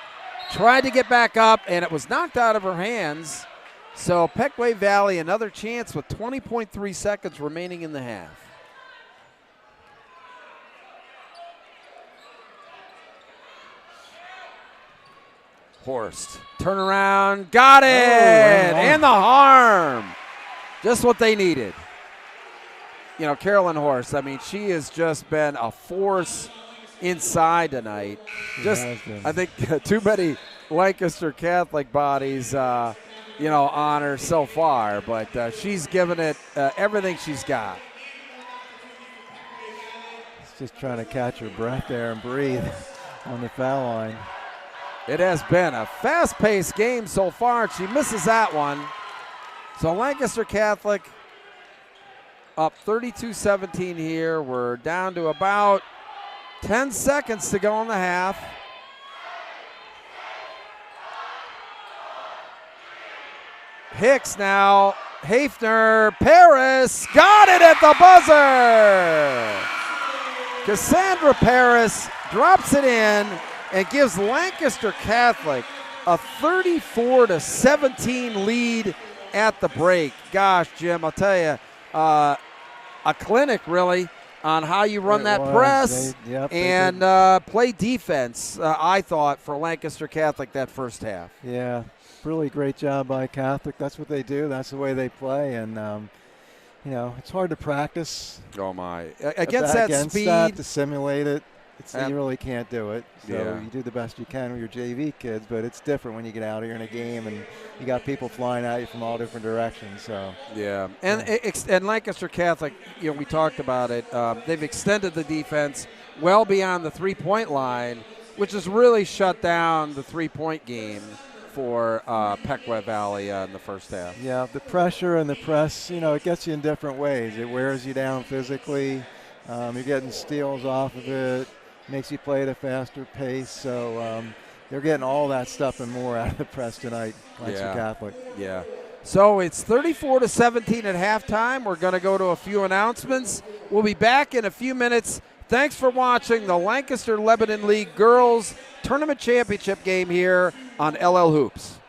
Tried to get back up, and it was knocked out of her hands. So Pequea Valley, another chance with 20.3 seconds remaining in the half. Horst. Turn around. Got it. And the harm. Just what they needed. You know, Carolyn Horst, I mean, she has just been a force inside tonight. I think too many Lancaster Catholic bodies, you know, on her so far, but she's given it everything she's got. She's just trying to catch her breath there and breathe on the foul line. It has been a fast-paced game so far. She misses that one. So Lancaster Catholic up 32-17 here. We're down to about 10 seconds to go in the half. Hicks now. Hafner. Paris. Got it at the buzzer. Cassandra Paris drops it in and gives Lancaster Catholic a 34-17 lead at the break. Gosh, Jim, I'll tell you, a clinic really on how you run that press and play defense, I thought, for Lancaster Catholic that first half. Yeah, really great job by Catholic. That's what they do. That's the way they play. And, you know, it's hard to practice. Oh, my. Against that speed. That, to simulate it. You really can't do it. So you do the best you can with your JV kids, but it's different when you get out here in a game and you got people flying at you from all different directions. So and Lancaster Catholic, you know, we talked about it. They've extended the defense well beyond the three-point line, which has really shut down the three-point game for Pequea Valley in the first half. Yeah, the pressure and the press, you know, it gets you in different ways. It wears you down physically. You're getting steals off of it. Makes you play at a faster pace. So they're getting all that stuff and more out of the press tonight, Lancaster Catholic. Yeah. So it's 34-17 at halftime. We're going to go to a few announcements. We'll be back in a few minutes. Thanks for watching the Lancaster Lebanon League Girls Tournament Championship game here on LL Hoops.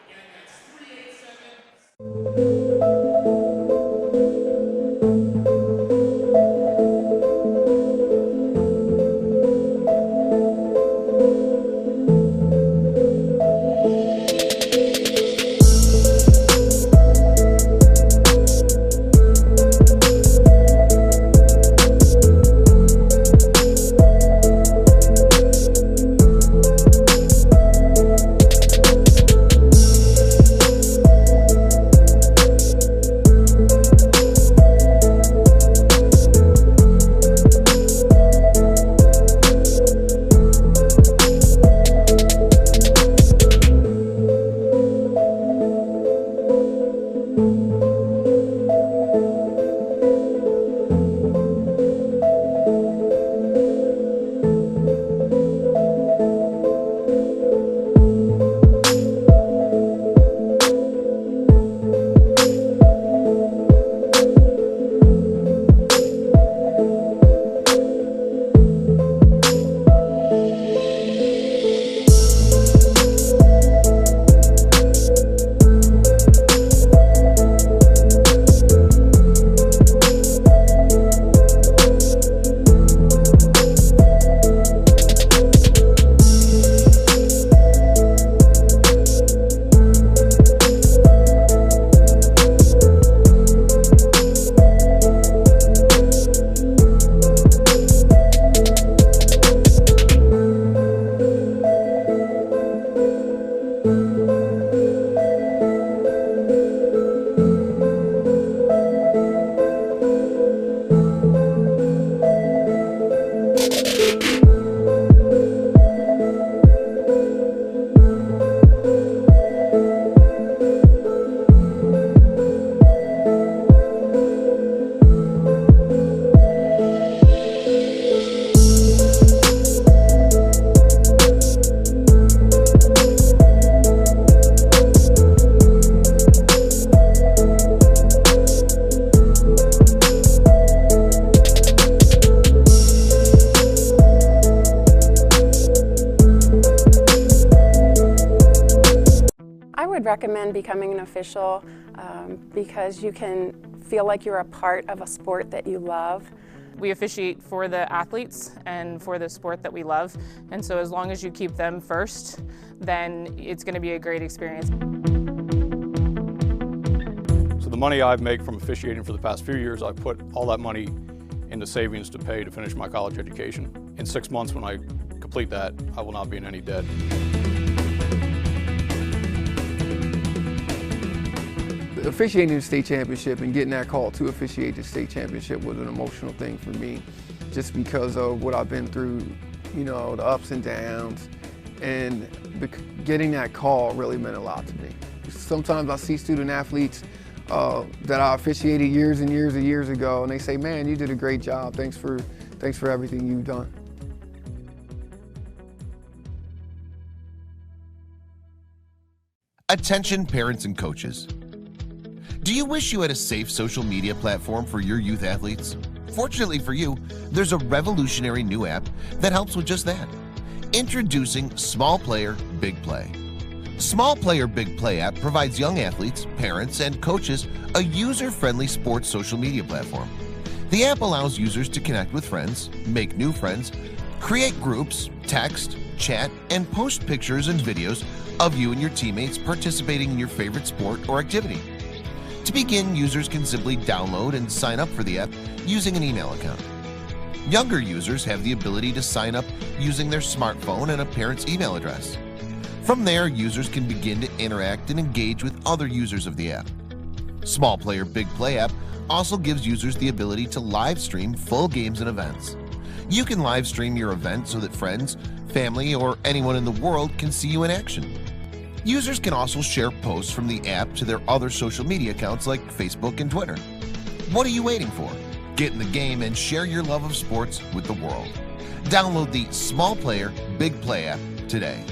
recommend becoming an official because you can feel like you're a part of a sport that you love. We officiate for the athletes and for the sport that we love, and so as long as you keep them first, then it's going to be a great experience. So the money I've made from officiating for the past few years, I put all that money into savings to pay to finish my college education. In 6 months, when I complete that, I will not be in any debt. Officiating the state championship and getting that call to officiate the state championship was an emotional thing for me, just because of what I've been through, you know, the ups and downs, and getting that call really meant a lot to me. Sometimes I see student athletes that I officiated years and years and years ago, and they say, "Man, you did a great job. Thanks for everything you've done." Attention parents and coaches. Do you wish you had a safe social media platform for your youth athletes? Fortunately for you, there's a revolutionary new app that helps with just that. Introducing Small Player, Big Play. Small Player, Big Play app provides young athletes, parents, and coaches a user-friendly sports social media platform. The app allows users to connect with friends, make new friends, create groups, text, chat, and post pictures and videos of you and your teammates participating in your favorite sport or activity. To begin, users can simply download and sign up for the app using an email account. Younger users have the ability to sign up using their smartphone and a parent's email address. From there, users can begin to interact and engage with other users of the app. Small Player Big Play app also gives users the ability to live stream full games and events. You can live stream your event so that friends, family, or anyone in the world can see you in action. Users can also share posts from the app to their other social media accounts like Facebook and Twitter. What are you waiting for? Get in the game and share your love of sports with the world. Download the Small Player Big Play app today.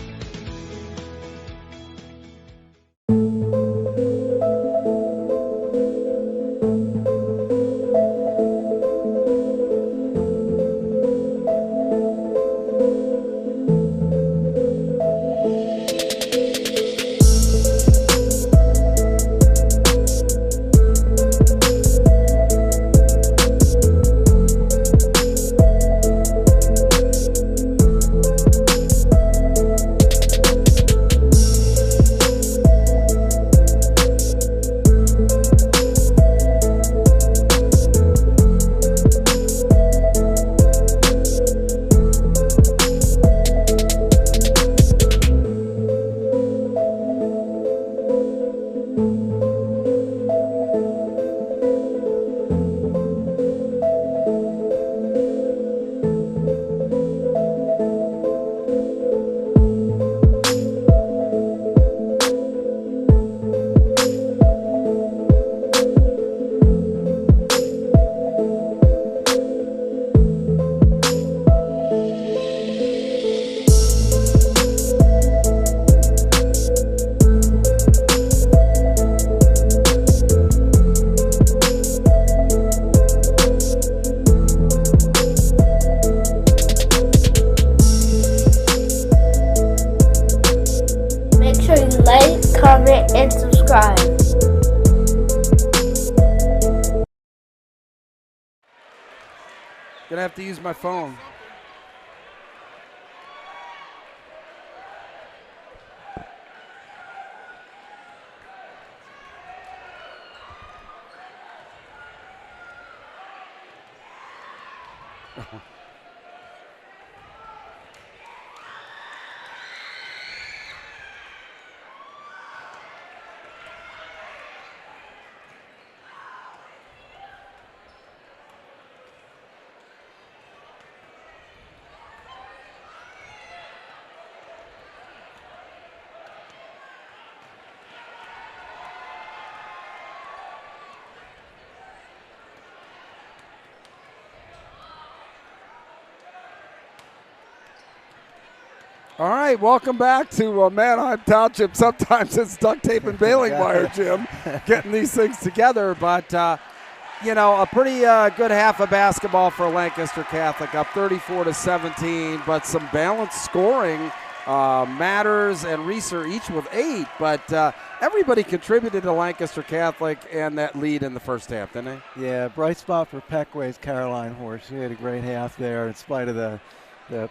comment, and subscribe. Gonna have to use my phone. All right, welcome back to Manheim Township. Sometimes it's duct tape and baling wire, Jim, getting these things together. But, you know, a pretty good half of basketball for Lancaster Catholic, up 34-17, but some balanced scoring Matters and Reese are each with 8, but everybody contributed to Lancaster Catholic and that lead in the first half, didn't they? Yeah, bright spot for Pequea's Caroline Horse. She had a great half there in spite of the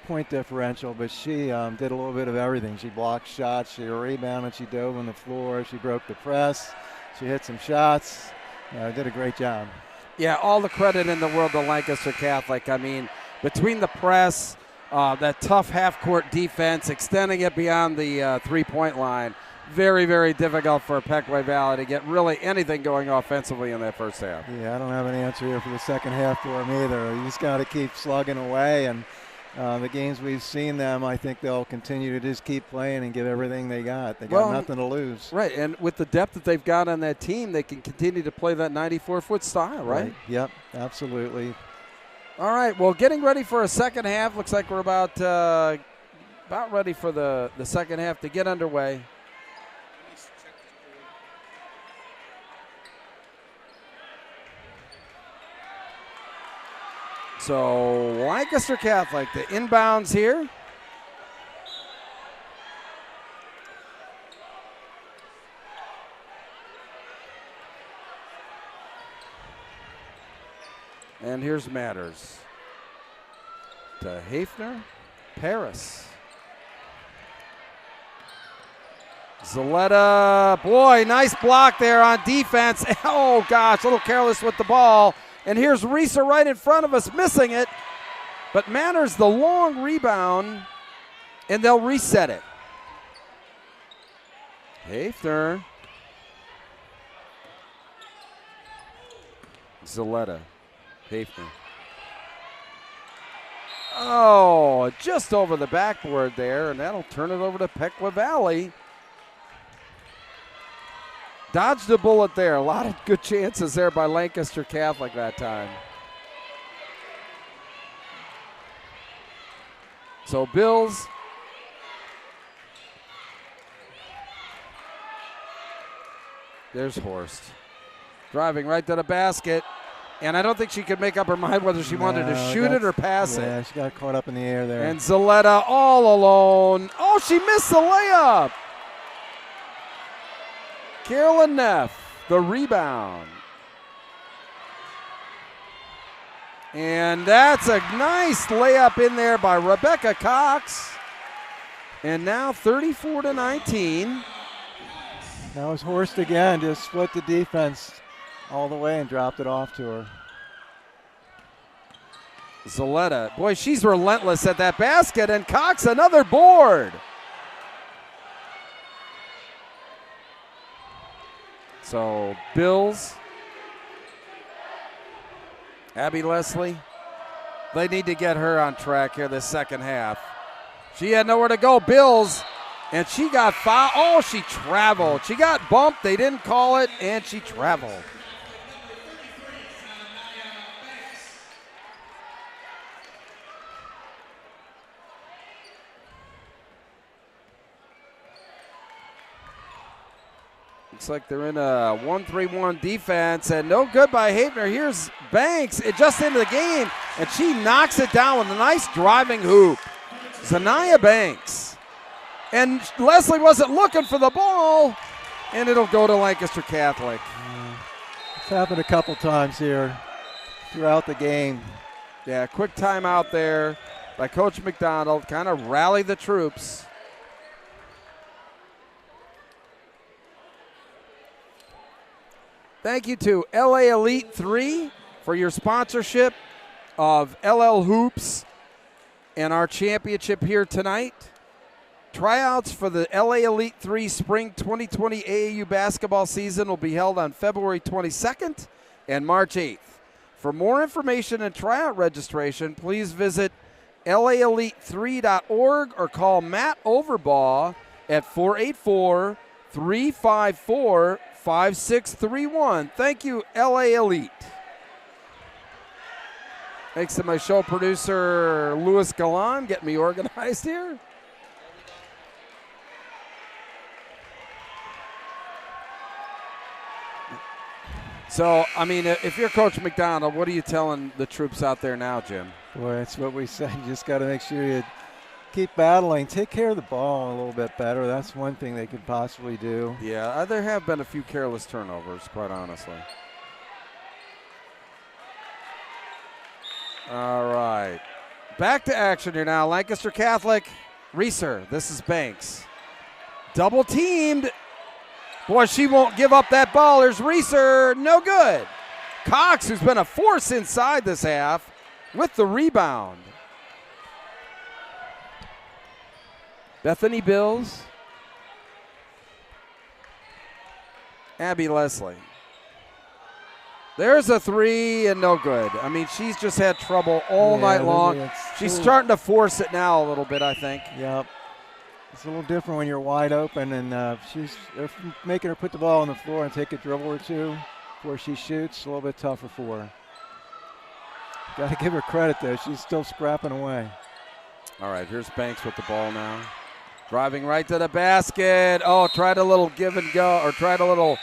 point differential, but she did a little bit of everything. She blocked shots, she rebounded, she dove on the floor, she broke the press, she hit some shots. Did a great job. Yeah, all the credit in the world to Lancaster Catholic. I mean, between the press, that tough half-court defense, extending it beyond the three-point line, very, very difficult for Pequea Valley to get really anything going offensively in that first half. Yeah, I don't have an answer here for the second half for them either. You just got to keep slugging away, and the games we've seen them, I think they'll continue to just keep playing and give everything they got. They got nothing to lose. Right, and with the depth that they've got on that team, they can continue to play that 94-foot style, right? Yep, absolutely. All right, well, getting ready for a second half. Looks like we're about ready for the second half to get underway. So Lancaster Catholic, the inbounds here. And here's Matters to Hafner, Paris. Zaletta, boy, nice block there on defense. Oh, gosh, a little careless with the ball. And here's Reeser right in front of us, missing it. But Matters the long rebound, and they'll reset it. Hafner. Zaletta. Hafner. Oh, just over the backboard there, and that'll turn it over to Pequea Valley. Dodged a bullet there. A lot of good chances there by Lancaster Catholic that time. So Bills. There's Horst. Driving right to the basket. And I don't think she could make up her mind whether she wanted to shoot it or pass it. Yeah, she got caught up in the air there. And Zaletta all alone. Oh, she missed the layup. Carolyn Neff, the rebound. And that's a nice layup in there by Rebecca Cox. And now 34-19. That was Horst again, just split the defense all the way and dropped it off to her. Zaletta, boy, she's relentless at that basket, and Cox another board. So Bills, Abby Leslie, they need to get her on track here this second half. She had nowhere to go, Bills, and she got fouled. Oh, she traveled. She got bumped. They didn't call it, and she traveled. Looks like they're in a 1-3-1 defense, and no good by Hafner. Here's Banks, it just into the game, and she knocks it down with a nice driving hoop. Zanaya Banks. And Leslie wasn't looking for the ball, and it'll go to Lancaster Catholic. It's happened a couple times here throughout the game. Yeah, quick timeout there by Coach McDonald, kind of rally the troops. Thank you to LA Elite 3 for your sponsorship of LL Hoops and our championship here tonight. Tryouts for the LA Elite 3 Spring 2020 AAU basketball season will be held on February 22nd and March 8th. For more information and tryout registration, please visit laelite3.org or call Matt Overbaugh at 484-354-5631. Thank you, LA Elite. Thanks to my show producer, Louis Galan, getting me organized here. So, I mean, if you're Coach McDonald, what are you telling the troops out there now, Jim? Boy, that's what we said. You just got to make sure you keep battling. Take care of the ball a little bit better. That's one thing they could possibly do. Yeah, there have been a few careless turnovers, quite honestly. All right. Back to action here now. Lancaster Catholic. Reeser. This is Banks. Double teamed. Boy, she won't give up that ball. There's Reeser. No good. Cox, who's been a force inside this half, with the rebound. Bethany Bills. Abby Leslie. There's a three and no good. I mean, she's just had trouble all night long. She's starting to force it now a little bit, I think. Yep. It's a little different when you're wide open, and they're making her put the ball on the floor and take a dribble or two before she shoots. A little bit tougher for her. Got to give her credit, though. She's still scrapping away. All right, here's Banks with the ball now. Driving right to the basket. Oh, tried a little give and go, or tried a little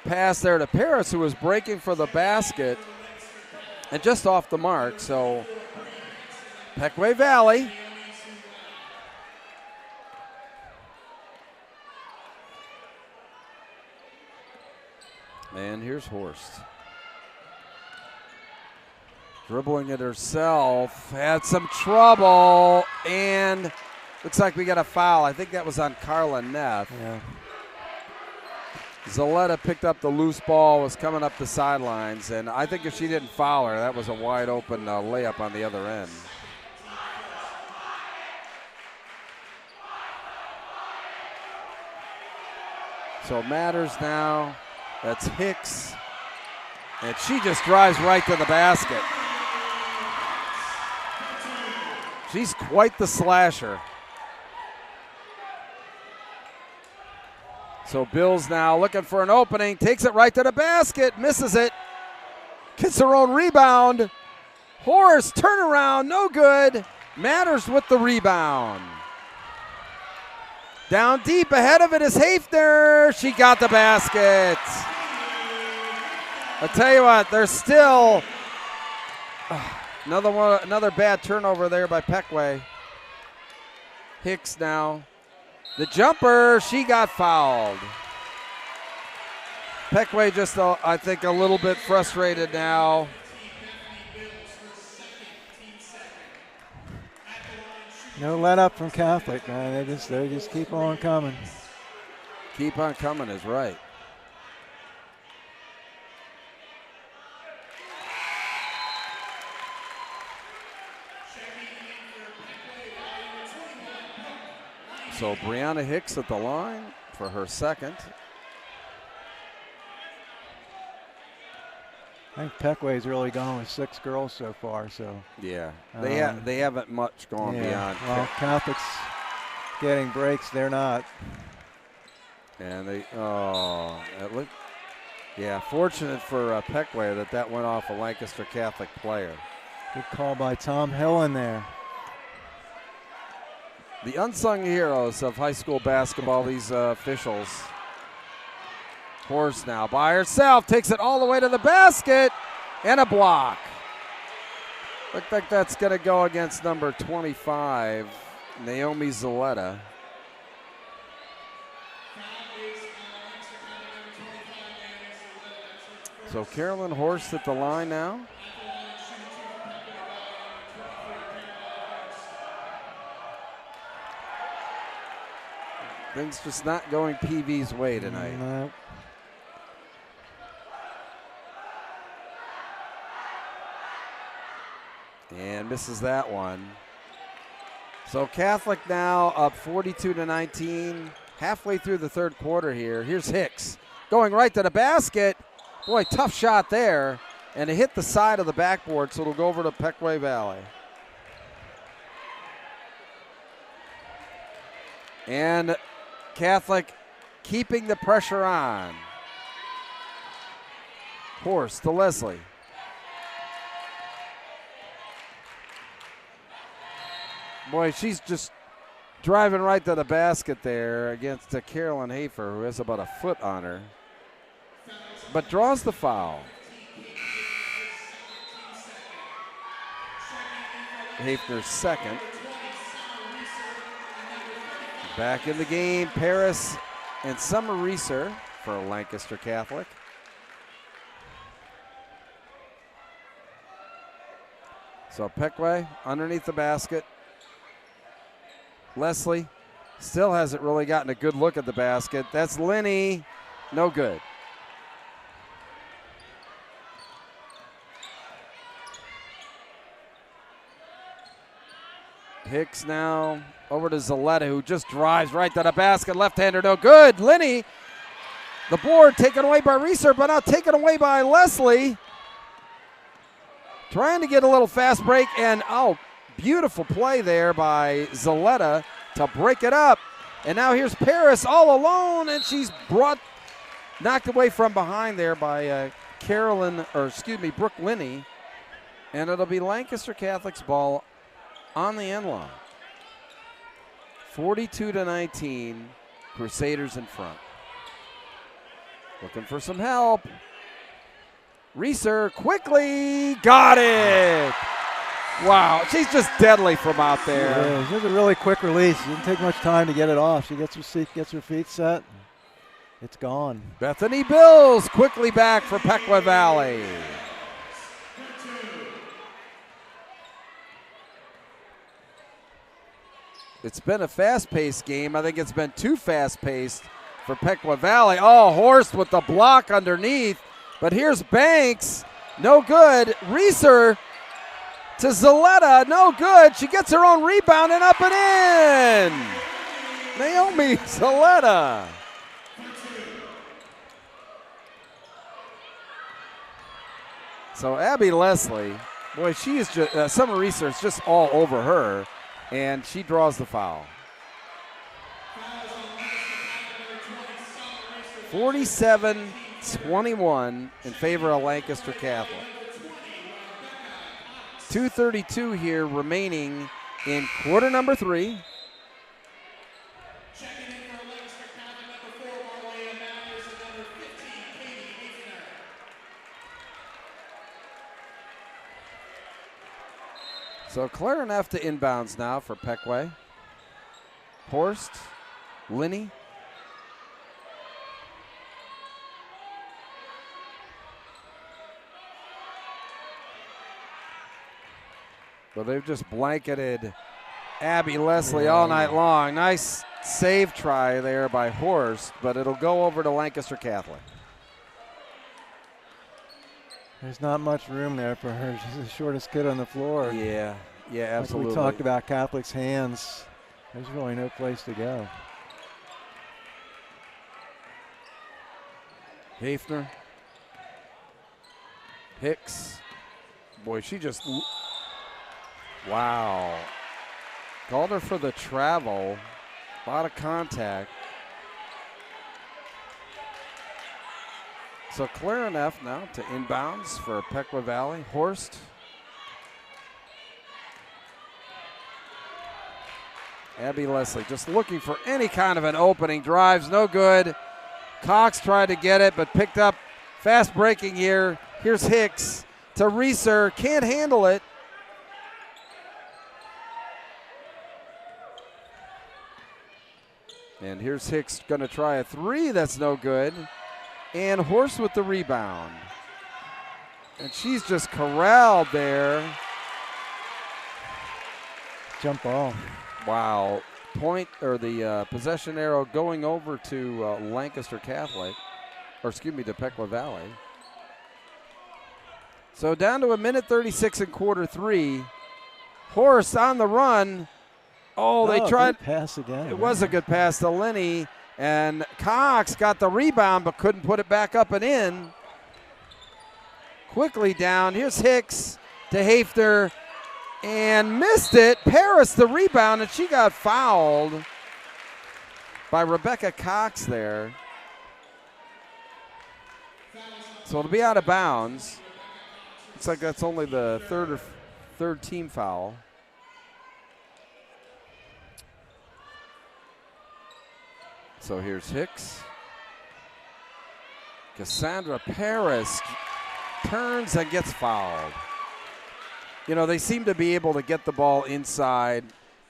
pass there to Paris, who was breaking for the basket and just off the mark. So Pequea Valley. And here's Horst. Dribbling it herself. Had some trouble. And looks like we got a foul. I think that was on Carla Neff. Yeah. Zaletta picked up the loose ball, was coming up the sidelines, and I think if she didn't foul her, that was a wide open layup on the other end. So Matters now, that's Hicks, and she just drives right to the basket. She's quite the slasher. So Bills now looking for an opening, takes it right to the basket, misses it, gets her own rebound. Horace, turnaround, no good. Matters with the rebound. Down deep, ahead of it is Hafner. She got the basket. I tell you what, there's still another bad turnover there by Pequea. Hicks now. The jumper, she got fouled. Pequea just, I think, a little bit frustrated now. No let up from Catholic, man. They just keep on coming. Keep on coming is right. So Brianna Hicks at the line for her second. I think Pequea's really gone with 6 girls so far. So yeah, they haven't much gone beyond. Well, Catholic's getting breaks, they're not. And fortunate for Pequea that went off a Lancaster Catholic player. Good call by Tom Hill in there. The unsung heroes of high school basketball, these officials. Horst now by herself, takes it all the way to the basket, and a block. Looks like that's going to go against number 25, Naomi Zaletta. So Carolyn Horst at the line now. Things just not going PV's way tonight. No. And misses that one. So Catholic now up 42-19, halfway through the third quarter here. Here's Hicks going right to the basket. Boy, tough shot there. And it hit the side of the backboard, so it'll go over to Pequea Valley. And Catholic keeping the pressure on. Horst to Leslie. Boy, she's just driving right to the basket there against Carolyn Hafer, who has about a foot on her, but draws the foul. Hafner's second. Back in the game, Paris and Summer Reeser for Lancaster Catholic. So Pequea underneath the basket. Leslie still hasn't really gotten a good look at the basket. That's Lenny. No good. Hicks now over to Zaletta, who just drives right to the basket. Left-hander, no good. Lenny, the board taken away by Reeser, but now taken away by Leslie. Trying to get a little fast break, and beautiful play there by Zaletta to break it up. And now here's Paris all alone, and she's knocked away from behind there by Brooke Linney. And it'll be Lancaster Catholic's ball on the end line. 42-19, Crusaders in front. Looking for some help. Reeser quickly got it. Wow, she's just deadly from out there. Yeah, she's a really quick release. It didn't take much time to get it off. She gets her feet set. It's gone. Bethany Bills quickly back for Pequea Valley. It's been a fast-paced game. I think it's been too fast-paced for Pequea Valley. Oh, Horst with the block underneath. But here's Banks. No good. Reeser to Zaletta. No good. She gets her own rebound and up and in. Naomi Zaletta. So Abby Leslie, boy, she is just, Summer Reeser is just all over her. And she draws the foul. 47-21 in favor of Lancaster Catholic. 2:32 here remaining in quarter number 3. So Clarineff to inbounds now for Pequea. Horst, Linney. But they've just blanketed Abby Leslie all night long. Nice save try there by Horst, but it'll go over to Lancaster Catholic. There's not much room there for her. She's the shortest kid on the floor. Yeah, absolutely. Like we talked about Catholic's hands. There's really no place to go. Hafner. Hicks. Boy, she just, wow. Called her for the travel. A lot of contact. So Clarineff now to inbounds for Pequea Valley. Horst. Abby Leslie just looking for any kind of an opening. Drives, no good. Cox tried to get it, but picked up. Fast breaking here. Here's Hicks to Reeser. Can't handle it. And here's Hicks going to try a 3. That's no good. And Horst with the rebound. And she's just corralled there. Jump ball. Wow. Point, or the possession arrow going over to Lancaster Catholic. Or excuse me, to Pequea Valley. So down to 1:36 in quarter 3. Horst on the run. Oh, they tried. Good pass again. It was a good pass to Lenny. And Cox got the rebound but couldn't put it back up and in. Quickly down. Here's Hicks to Hafner. And missed it. Paris the rebound, and she got fouled by Rebecca Cox there. So it'll be out of bounds. Looks like that's only the third team foul. So here's Hicks. Cassandra Paris turns and gets fouled. You know, they seem to be able to get the ball inside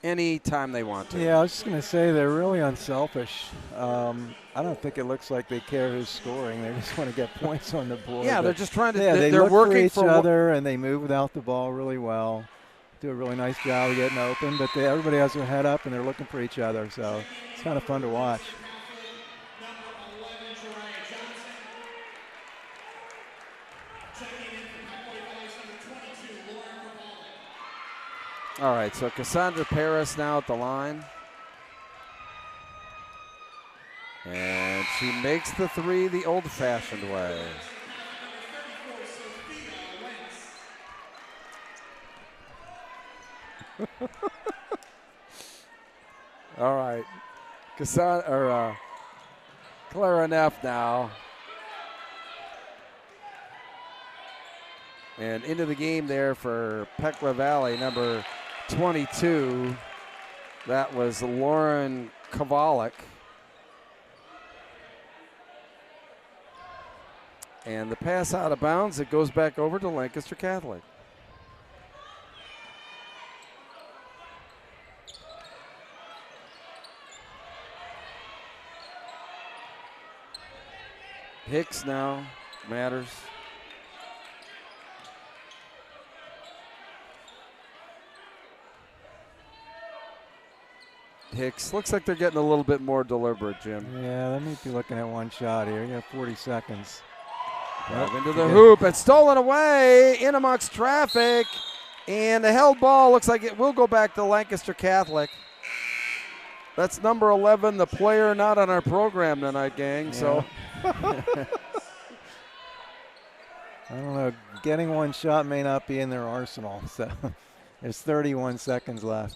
any time they want to. Yeah, I was just going to say they're really unselfish. I don't think it looks like they care who's scoring. They just want to get points on the board. Yeah, they're just trying to. Yeah, they're look working for each other and they move without the ball really well. Do a really nice job of getting open, but everybody has their head up and they're looking for each other. So it's kind of fun to watch. All right, so Cassandra Paris now at the line. And she makes the three the old-fashioned way. All right, Clara Neff now. And into the game there for Pequea Valley, number 22. That was Lauren Kovalik. And the pass out of bounds, it goes back over to Lancaster Catholic. Hicks now matters. Hicks looks like they're getting a little bit more deliberate, Jim. Yeah, they may be looking at one shot here. You got 40 seconds. Into the hoop and stolen away in amongst traffic. And the held ball looks like it will go back to Lancaster Catholic. That's number 11, the player not on our program tonight, gang. Yeah. So I don't know. Getting one shot may not be in their arsenal. So there's 31 seconds left.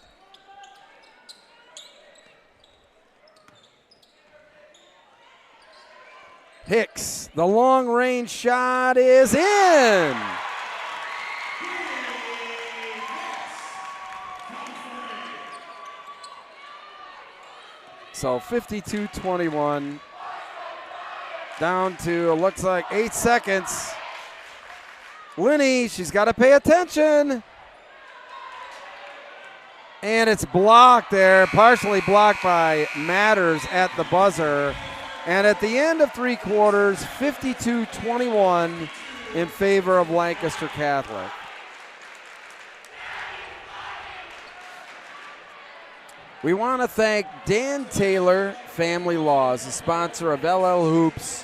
Hicks, the long range shot is in. So 52-21, down to, looks like 8 seconds. Linney, she's got to pay attention. And it's blocked there, partially blocked by Matters at the buzzer. And at the end of three quarters, 52-21 in favor of Lancaster Catholic. We want to thank Dan Taylor Family Laws, the sponsor of LL Hoops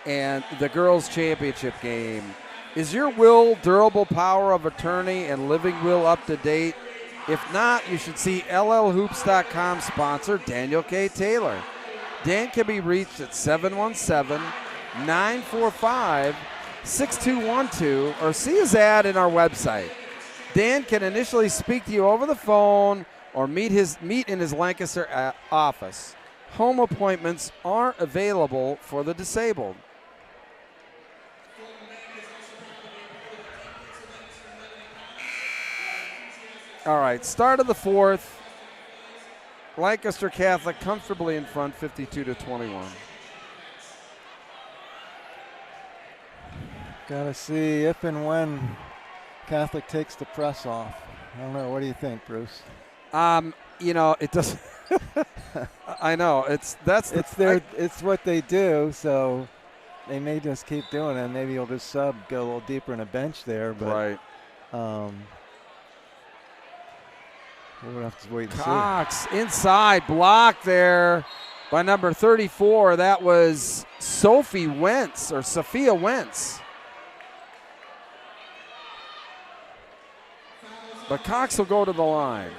and the Girls Championship game. Is your will, durable power of attorney, and living will up to date? If not, you should see LLHoops.com sponsor Daniel K. Taylor. Dan can be reached at 717-945-6212 or see his ad in our website. Dan can initially speak to you over the phone or meet in his Lancaster office. Home appointments aren't available for the disabled. All right, start of the fourth. Lancaster Catholic comfortably in front, 52-21. Got to see if and when Catholic takes the press off. I don't know. What do you think, Bruce? You know, it doesn't. I know it's what they do. So they may just keep doing it. Maybe you'll just go a little deeper in a bench there. But, right. We'll have to wait and see. Cox inside, blocked there by number 34. That was Sophia Wentz. But Cox will go to the line.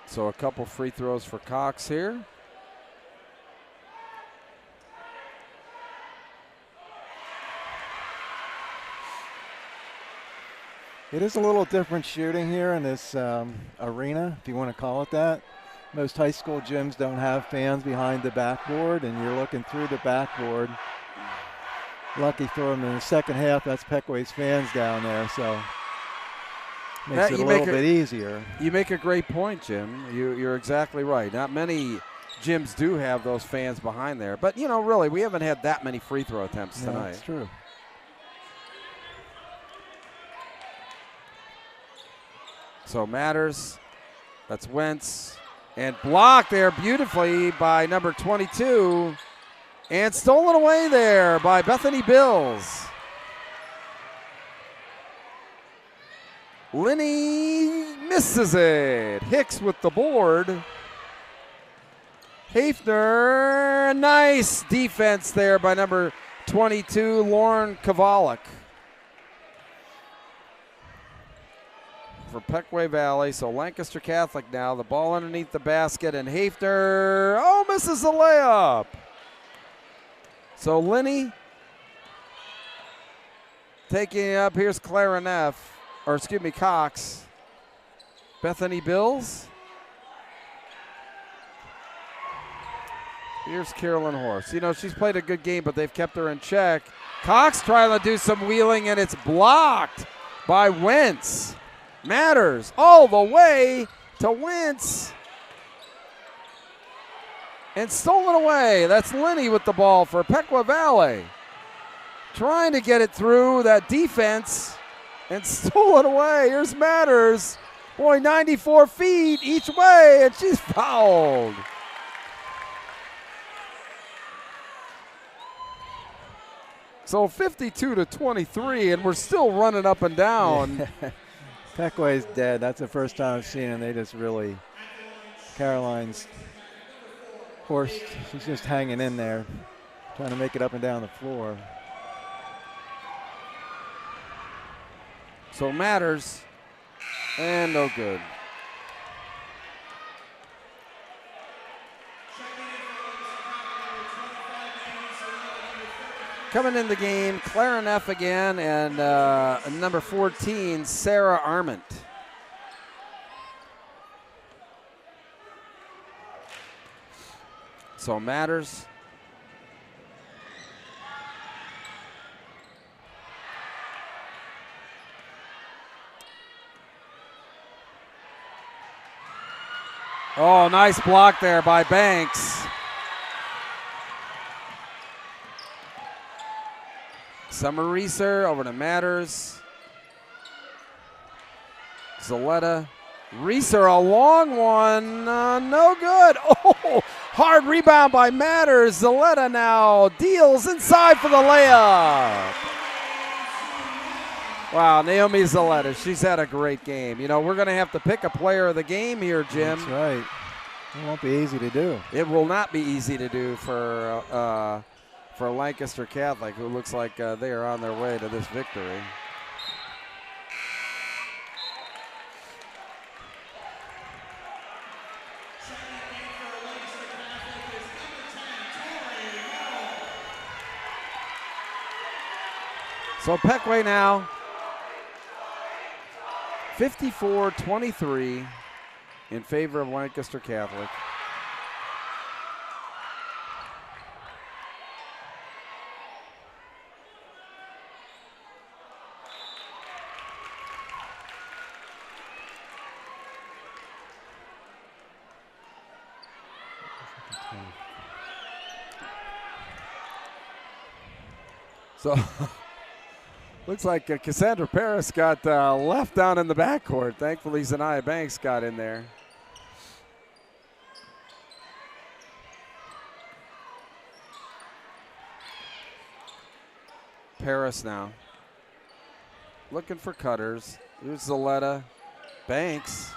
So a couple free throws for Cox here. It is a little different shooting here in this arena, if you want to call it that. Most high school gyms don't have fans behind the backboard, and you're looking through the backboard. Lucky for them in the second half, that's Pequea's fans down there, so makes it a little bit easier. You make a great point, Jim. You're exactly right. Not many gyms do have those fans behind there. But, you know, really, we haven't had that many free throw attempts tonight. That's true. So Matters, that's Wentz, and blocked there beautifully by number 22, and stolen away there by Bethany Bills. Linney misses it. Hicks with the board. Hafner, nice defense there by number 22, Lauren Kovalik. For Pequea Valley, so Lancaster Catholic now, the ball underneath the basket, and Hafner, misses the layup. So Linney taking it up, here's Cox. Bethany Bills. Here's Carolyn Horse. You know, she's played a good game, but they've kept her in check. Cox trying to do some wheeling, and it's blocked by Wentz. Matters all the way to Wentz. And stolen away. That's Linney with the ball for Pequea Valley. Trying to get it through that defense and stolen away. Here's Matters. Boy, 94 feet each way, and she's fouled. So 52-23, and we're still running up and down. Pequea's dead. That's the first time I've seen it. They just really, Caroline's Horse, she's just hanging in there, trying to make it up and down the floor. So Matters, and no good. Coming in the game, Clara Neff again, and number 14, Sarah Arment. So Matters. Oh, nice block there by Banks. Summer Reeser over to Matters. Zaletta. Reeser, a long one. No good. Oh, hard rebound by Matters. Zaletta now deals inside for the layup. Wow, Naomi Zaletta, she's had a great game. You know, we're going to have to pick a player of the game here, Jim. That's right. It won't be easy to do. It will not be easy to do for Lancaster Catholic, who looks like they are on their way to this victory. So Pequea now 54-23 in favor of Lancaster Catholic. So looks like Cassandra Paris got left down in the backcourt. Thankfully, Zanaya Banks got in there. Paris now looking for cutters. Here's Zaletta. Banks.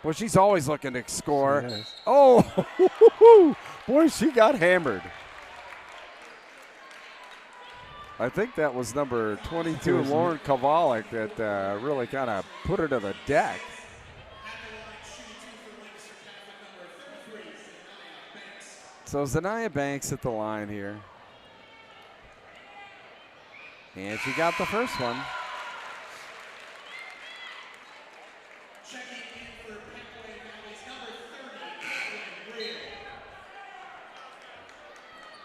Boy, she's always looking to score. Oh, boy, she got hammered. I think that was number 22, Lauren Kovalik, that really kind of put her to the deck. So Zanaya Banks at the line here. And she got the first one.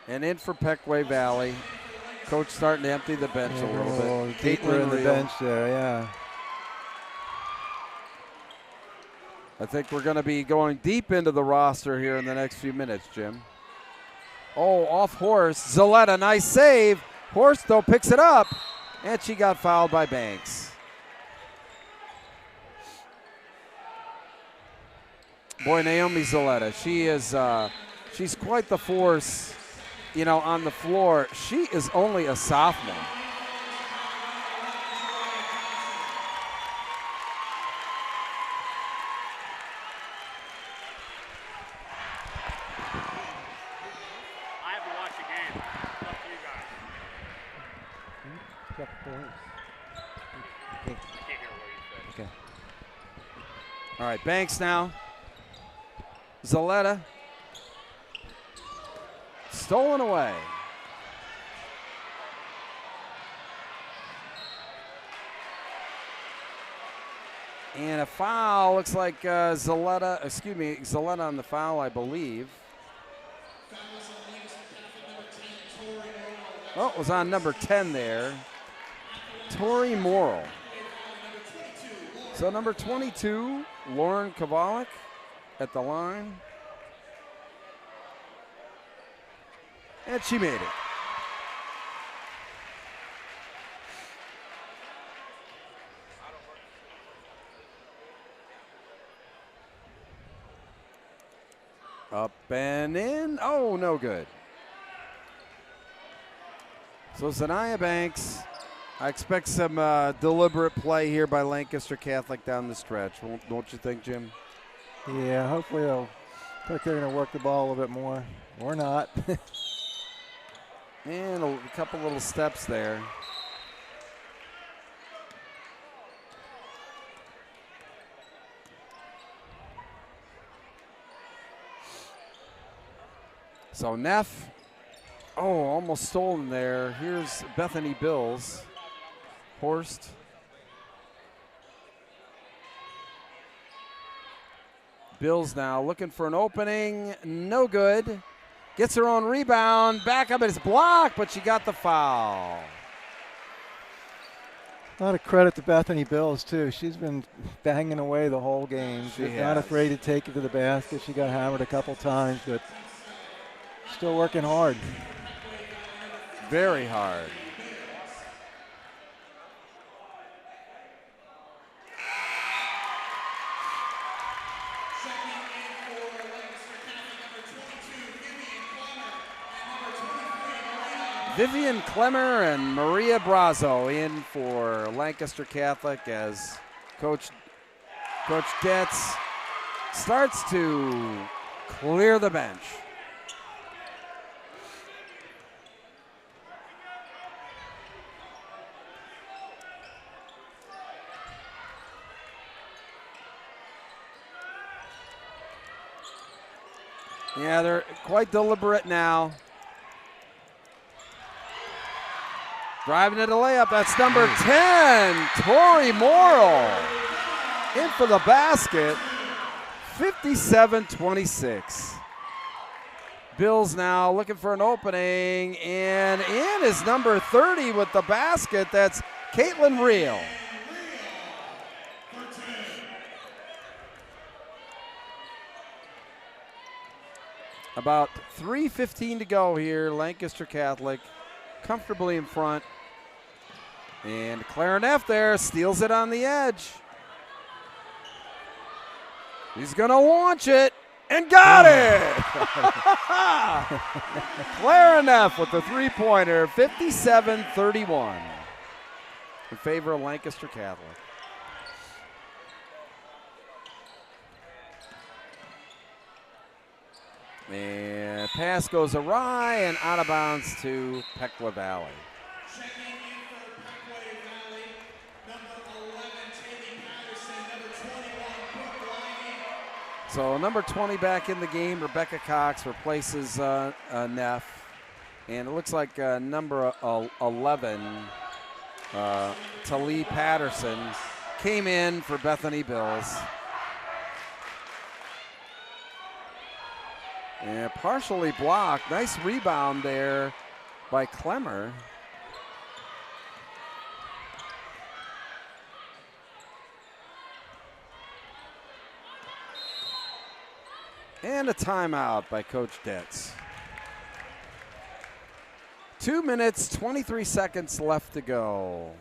And in for Pequea Valley. Coach starting to empty the bench a little bit. Deeper in the bench there, yeah. I think we're going to be going deep into the roster here in the next few minutes, Jim. Oh, off Horst. Zaletta, nice save. Horst, though, picks it up, and she got fouled by Banks. Boy, Naomi Zaletta, she's quite the force, on the floor. She is only a sophomore. Okay. All right, Banks now. Zaletta. Stolen away. And a foul. Looks like Zaletta on the foul, I believe. Oh, it was on number 10 there. Tori Morrill. So number 22, Lauren Kovalik at the line. And she made it. Up and in. Oh, no good. So Zanaya Banks, I expect some deliberate play here by Lancaster Catholic down the stretch. Don't you think, Jim? Yeah, hopefully they're going to work the ball a little bit more, or not. And a couple little steps there. So Neff, almost stolen there. Here's Bethany Bills. Horst. Bills now looking for an opening. No good. Gets her own rebound. Back up, it's blocked, but she got the foul. A lot of credit to Bethany Bills, too. She's been banging away the whole game. She's not afraid to take it to the basket. She got hammered a couple times, but still working hard. Very hard. Vivian Clemmer and Maria Brazo in for Lancaster Catholic as Coach Getz starts to clear the bench. Yeah, they're quite deliberate now. Driving it a layup, that's number 10, Tori Morrill. In for the basket, 57-26. Bills now looking for an opening, and in is number 30 with the basket, that's Caitlin Reel. About 3:15 to go here, Lancaster Catholic comfortably in front. And Clarence F there steals it on the edge. He's going to launch it and got it! Clarence F with the three-pointer, 57-31 in favor of Lancaster Catholic. And pass goes awry and out of bounds to Pequea Valley. So number 20 back in the game, Rebecca Cox replaces Neff. And it looks like number 11, Talee Patterson, came in for Bethany Bills. And partially blocked. Nice rebound there by Clemmer. And a timeout by Coach Detz. 2 minutes, 23 seconds left to go.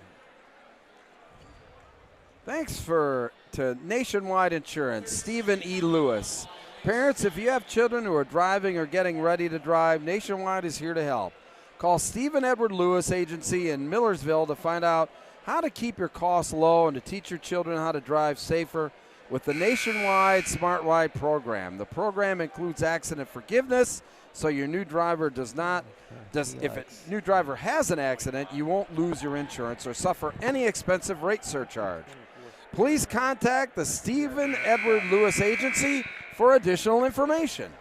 Thanks to Nationwide Insurance, Stephen E. Lewis. Parents, if you have children who are driving or getting ready to drive, Nationwide is here to help. Call Stephen Edward Lewis Agency in Millersville to find out how to keep your costs low and to teach your children how to drive safer with the Nationwide Smart Ride program. The program includes accident forgiveness, so your new driver if a new driver has an accident, you won't lose your insurance or suffer any expensive rate surcharge. Please contact the Stephen Edward Lewis Agency for additional information.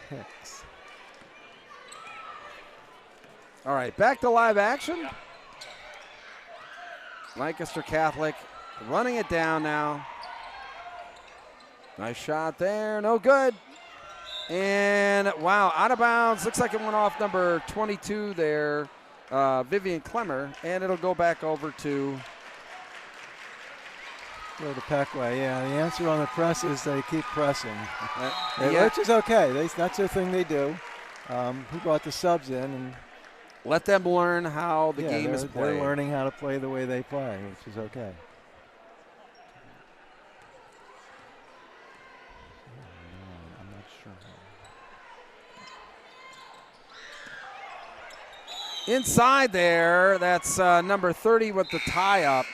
Hicks. All right, back to live action. Lancaster Catholic running it down now. Nice shot there, no good. And wow, out of bounds. Looks like it went off number 22 there, Vivian Clemmer, and it'll go back over to Pequea. Yeah, the answer on the press is they keep pressing, which is okay. That's the thing they do. He brought the subs in and let them learn how the game is played. They're learning how to play the way they play, which is okay. I'm not sure. Inside there, that's number 30 with the tie-up.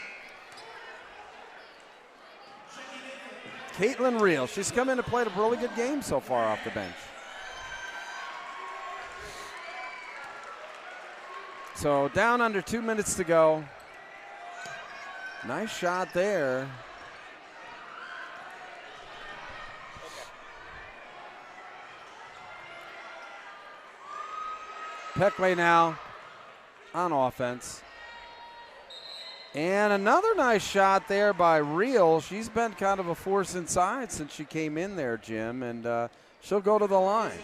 Caitlin Reel. She's come in and played a really good game so far off the bench. So down under 2 minutes to go. Nice shot there. Pequea now on offense. And another nice shot there by Reel. She's been kind of a force inside since she came in there, Jim, and she'll go to the line.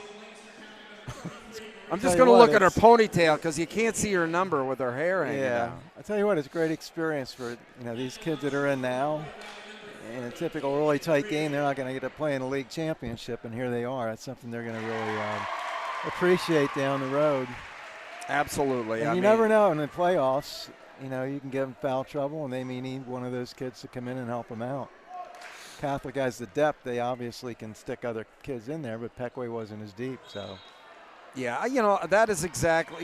I'm just going to look at her ponytail because you can't see her number with her hair hanging down. I tell you what, it's a great experience for these kids that are in now. In a typical really tight game, they're not going to get to play in a league championship, and here they are. That's something they're going to really appreciate down the road. Absolutely. And you never know in the playoffs. You can give them foul trouble, and they may need one of those kids to come in and help them out. Catholic has the depth. They obviously can stick other kids in there, but Pequea wasn't as deep, so. Yeah, that is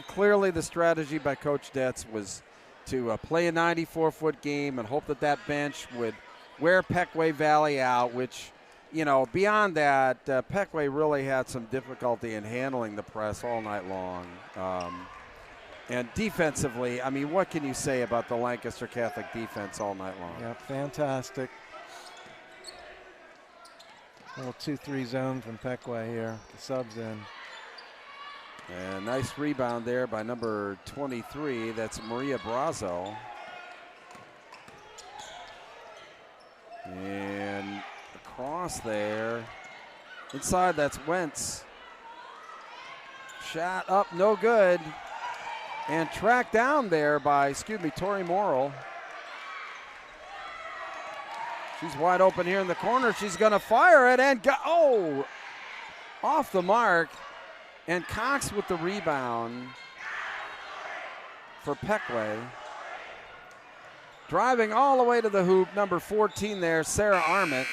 clearly the strategy by Coach Detz was to play a 94-foot game and hope that bench would wear Pequea Valley out, which, beyond that, Pequea really had some difficulty in handling the press all night long. And defensively, what can you say about the Lancaster Catholic defense all night long? Yeah, fantastic. Little 2-3 zone from Pequea here. The subs in. And nice rebound there by number 23. That's Maria Brazo. And across there. Inside, that's Wentz. Shot up, no good. And tracked down there by, Tori Morrill. She's wide open here in the corner. She's going to fire it and go. Off the mark. And Cox with the rebound for Pequea. Driving all the way to the hoop, number 14 there, Sarah Armit.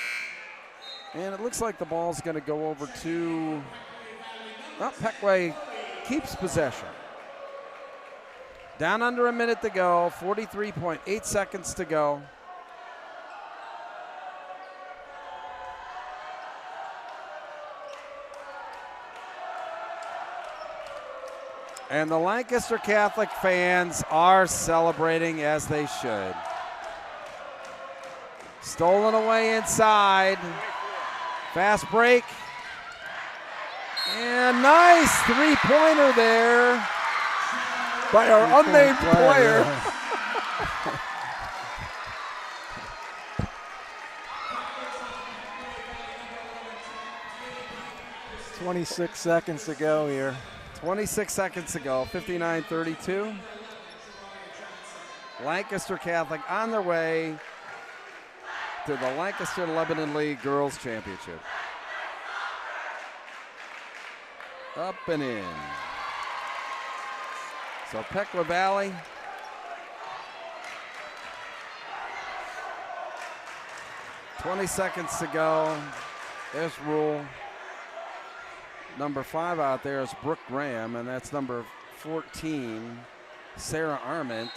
And it looks like the ball's going to go over to, Pequea keeps possession. Down under a minute to go, 43.8 seconds to go. And the Lancaster Catholic fans are celebrating as they should. Stolen away inside. Fast break. And nice three-pointer there by our unnamed player. 26 seconds to go here. 26 seconds to go, 59-32. Lancaster Catholic on their way to the Lancaster Lebanon League Girls Championship. Up and in. So Pequea Valley. "20 seconds to go. There's Rule. Number 5 out there is Brooke Graham, and that's number 14, Sarah Arment.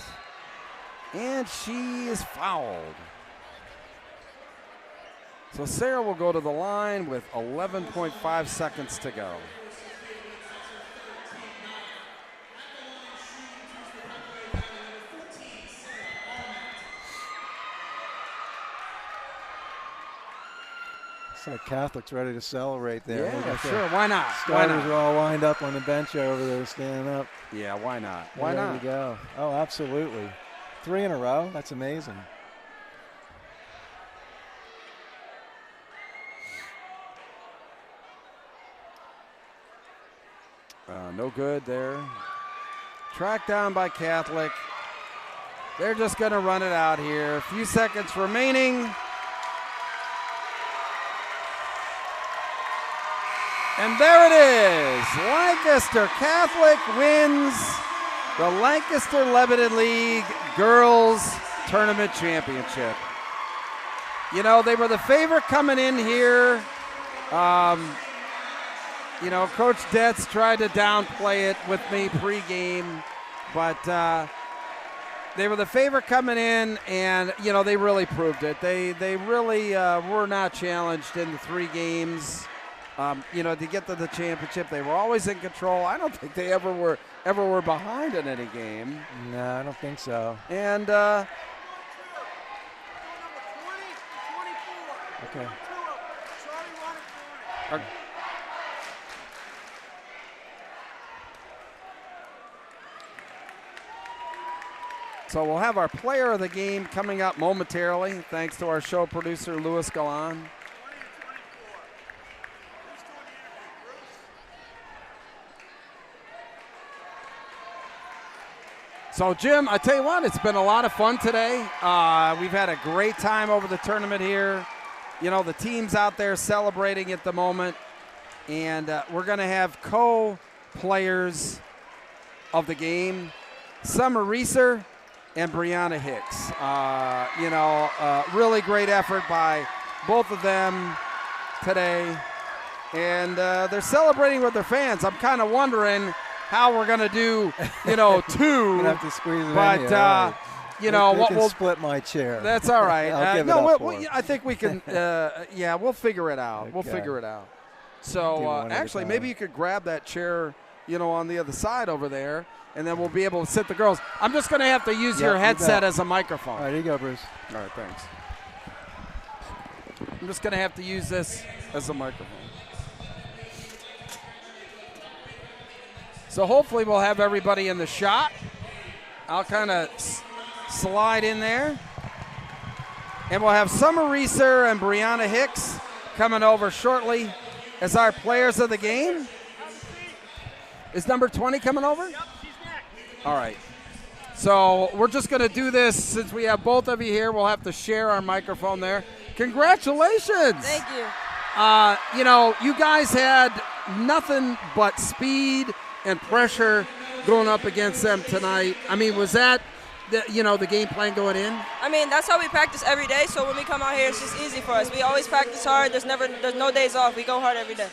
And she is fouled. So Sarah will go to the line with 11.5 seconds to go. Looks like Catholic's ready to celebrate there. Yeah, sure. Why not? Starters are all lined up on the bench over there, standing up. Yeah, why not? Why ready not? to go. Oh, absolutely. 3 in a row. That's amazing. No good there. Tracked down by Catholic. They're just going to run it out here. A few seconds remaining. And there it is. Lancaster Catholic wins the Lancaster Lebanon League Girls Tournament Championship. You know, they were the favorite coming in here. You know, Coach Detz tried to downplay it with me pregame, but they were the favorite coming in, and, you know, they really proved it. They really were not challenged in the 3 games. You know, to get to the championship, they were always in control. I don't think they ever were behind in any game. No, I don't think so. And okay. So we'll have our player of the game coming up momentarily, thanks to our show producer, Louis Galan. So, Jim, I tell you what, it's been a lot of fun today. We've had a great time over the tournament here. You know, the team's out there celebrating at the moment. And we're going to have co-players of the game, Summer Reeser and Brianna Hicks. You know, really great effort by both of them today. And they're celebrating with their fans. I'm kind of wondering how we're going to do, you know, 2. We'll have to squeeze it but, in here. Right. you know, what we'll split my chair. That's all right. I'll give no, it up I think we can, yeah, we'll figure it out. Okay. We'll figure it out. So, actually, maybe you could grab that chair, you know, on the other side over there, and then we'll be able to sit the girls. I'm just going to have to use your headset as a microphone. All right, here you go, Bruce. All right, thanks. I'm just going to have to use this as a microphone. So hopefully we'll have everybody in the shot. I'll kind of slide in there. And we'll have Summer Reeser and Brianna Hicks coming over shortly as our players of the game. Is number 20 coming over? Yep, she's next. All right. So we're just going to do this since we have both of you here. We'll have to share our microphone there. Congratulations. Thank you. You know, you guys had nothing but speed and pressure going up against them tonight. I mean, was that, the game plan going in? I mean, that's how we practice every day. So when we come out here, it's just easy for us. We always practice hard. There's no days off. We go hard every day.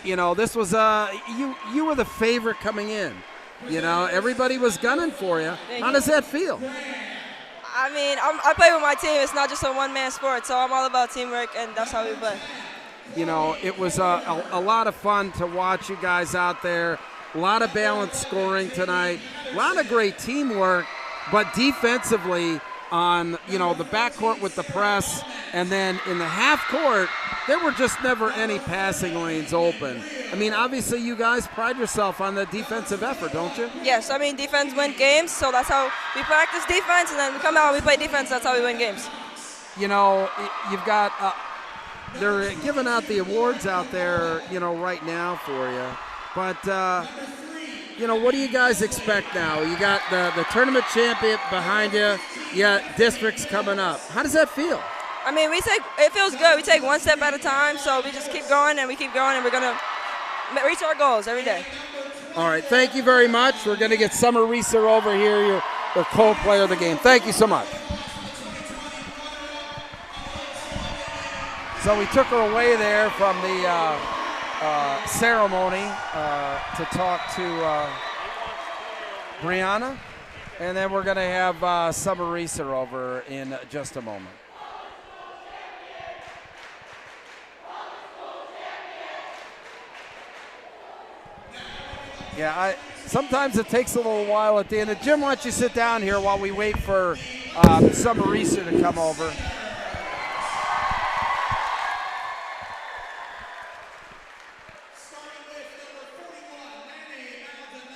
You know, this was you were the favorite coming in. You know, everybody was gunning for you. How does that feel? I mean, I play with my team. It's not just a one-man sport, so I'm all about teamwork, and that's how we play. You know, it was a lot of fun to watch you guys out there. A lot of balanced scoring tonight. A lot of great teamwork, but defensively on, you know, the backcourt with the press, and then in the half court, there were just never any passing lanes open. I mean, obviously you guys pride yourself on the defensive effort, don't you? Yes, I mean, defense wins games, so that's how we practice defense, and then we come out and we play defense. That's how we win games. You know, you've got they're giving out the awards out there, right now for you. But, what do you guys expect now? You got the tournament champion behind you. You got districts coming up. How does that feel? I mean, it feels good. We take one step at a time, so we just keep going and we keep going, and we're going to reach our goals every day. All right, thank you very much. We're going to get Summer Reeser over here, your co-player of the game. Thank you so much. So we took her away there from the ceremony to talk to Brianna, and then we're going to have Summer Reeser over in just a moment. Yeah, sometimes it takes a little while at the end. Jim, why don't you sit down here while we wait for Summer Reeser to come over.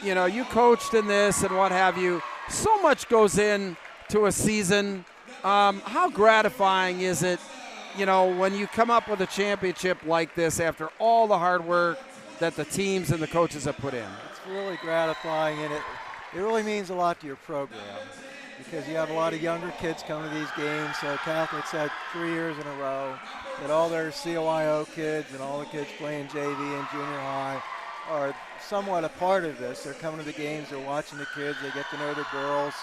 You coached in this and what have you. So much goes into a season. How gratifying is it, when you come up with a championship like this after all the hard work that the teams and the coaches have put in? It's really gratifying, and it really means a lot to your program because you have a lot of younger kids coming to these games. So Catholic's had 3 years in a row that all their COIO kids and all the kids playing JV and junior high are somewhat a part of this. They're coming to the games, they're watching the kids, they get to know the girls,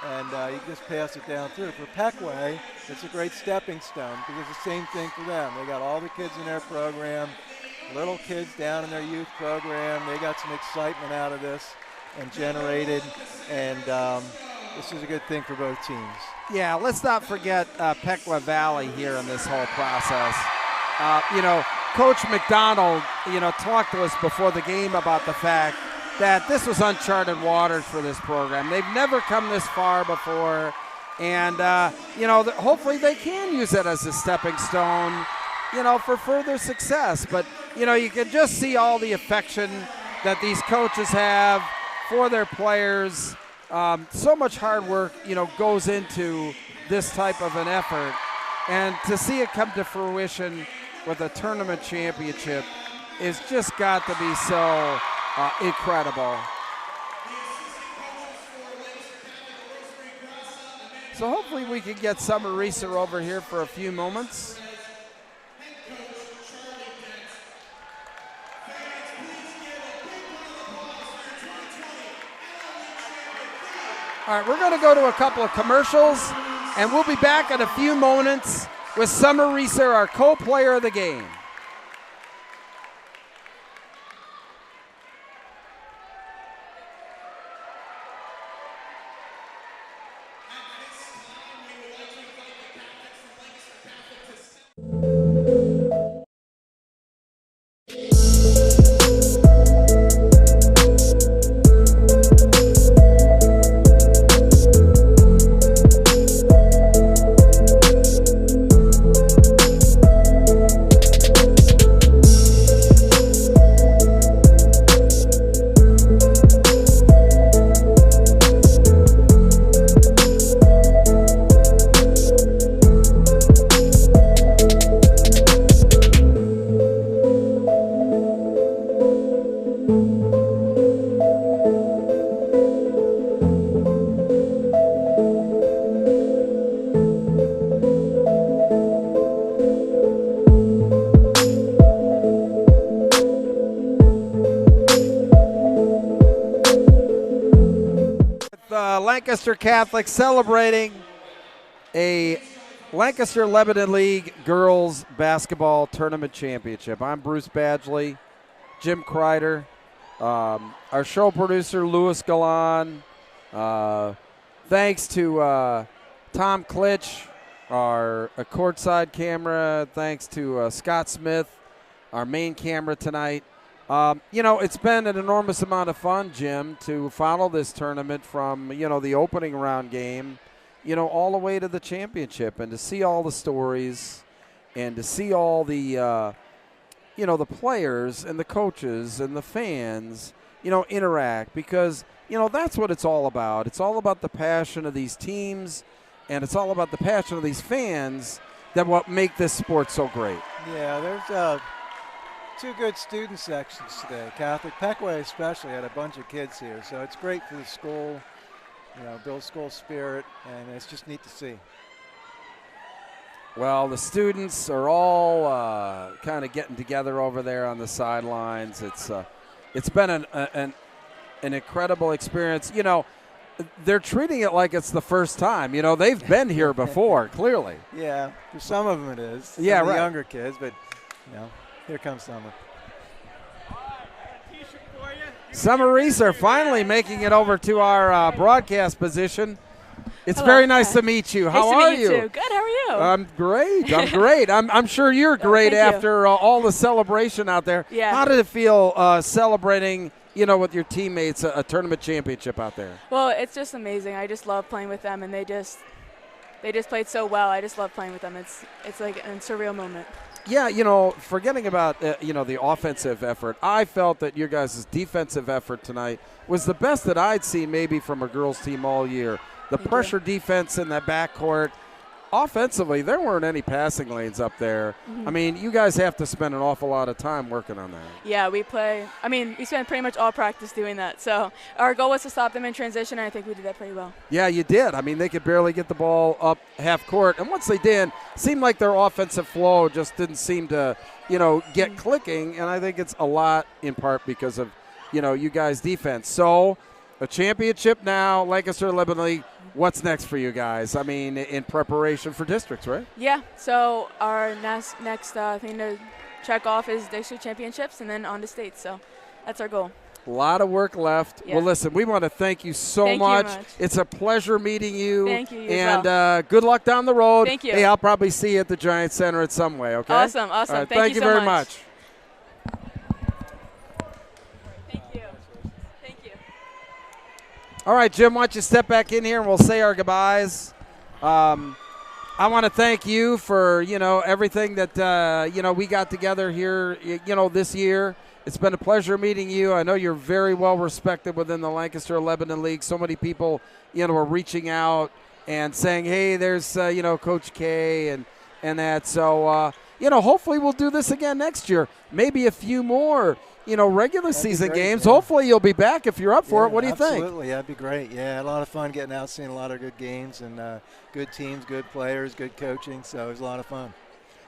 and you just pass it down through. For Pequea, it's a great stepping stone because it's the same thing for them. They got all the kids in their program, little kids down in their youth program. They got some excitement out of this and generated, and this is a good thing for both teams. Yeah, let's not forget Pequea Valley here in this whole process. Coach McDonald, talked to us before the game about the fact that this was uncharted waters for this program. They've never come this far before, and, hopefully they can use it as a stepping stone, for further success. But, you can just see all the affection that these coaches have for their players. So much hard work, goes into this type of an effort. And to see it come to fruition with a tournament championship is just got to be so incredible. So hopefully we can get Summer Reeser over here for a few moments. All right, we're going to go to a couple of commercials, and we'll be back in a few moments with Summer Reeser, our co-player of the game. Lancaster Catholic celebrating a Lancaster Lebanon League Girls Basketball Tournament Championship. I'm Bruce Badgley, Jim Kreider, our show producer Louis Galan. Thanks to Tom Klitsch, our courtside camera. Thanks to Scott Smith, our main camera tonight. It's been an enormous amount of fun, Jim, to follow this tournament from, the opening round game, all the way to the championship, and to see all the stories and to see all the, the players and the coaches and the fans, interact, because, that's what it's all about. It's all about the passion of these teams, and it's all about the passion of these fans that what make this sport so great. Yeah, there's 2 good student sections today. Catholic, Pequea especially, had a bunch of kids here, so it's great for the school, build school spirit, and it's just neat to see. Well, the students are all kind of getting together over there on the sidelines. It's been an incredible experience. They're treating it like it's the first time. They've been here before, clearly. Yeah, for some of them it is. Some yeah, of the right. Younger kids, but here comes summer. Summer Reese are finally making it over to our broadcast position. It's Hello. very nice to meet you. How are you? Too. Good. How are you? I'm great. I'm great. I'm sure you're great after all the celebration out there. Yeah. How did it feel celebrating, with your teammates a tournament championship out there? Well, it's just amazing. I just love playing with them, and they just played so well. I just love playing with them. It's like a surreal moment. Yeah, forgetting about the offensive effort, I felt that your guys' defensive effort tonight was the best that I'd seen maybe from a girls team all year. The pressure defense in that backcourt. Offensively, there weren't any passing lanes up there. Mm-hmm. I mean, you guys have to spend an awful lot of time working on that. Yeah, we spent pretty much all practice doing that. So our goal was to stop them in transition, and I think we did that pretty well. Yeah, you did. I mean, they could barely get the ball up half court. And once they did, it seemed like their offensive flow just didn't seem to, get clicking. And I think it's a lot in part because of, you guys' defense. So a championship now, Lancaster Lebanon League. What's next for you guys? I mean, in preparation for districts, right? Yeah, so our next thing to check off is district championships and then on to states. So that's our goal. A lot of work left. Yeah. Well, listen, we want to thank you so much. It's a pleasure meeting you. Thank you. And good luck down the road. Thank you. Hey, I'll probably see you at the Giant Center in some way, okay? Awesome. All right, Thank you so very much. All right, Jim, why don't you step back in here and we'll say our goodbyes. I want to thank you for, everything that, we got together here, this year. It's been a pleasure meeting you. I know you're very well respected within the Lancaster Lebanon League. So many people, are reaching out and saying, hey, there's, Coach K and that. So, hopefully we'll do this again next year. Maybe a few more regular season games. Yeah. Hopefully you'll be back if you're up for it. What do you think? Absolutely, that'd be great. Yeah, a lot of fun getting out, seeing a lot of good games and good teams, good players, good coaching. So it was a lot of fun.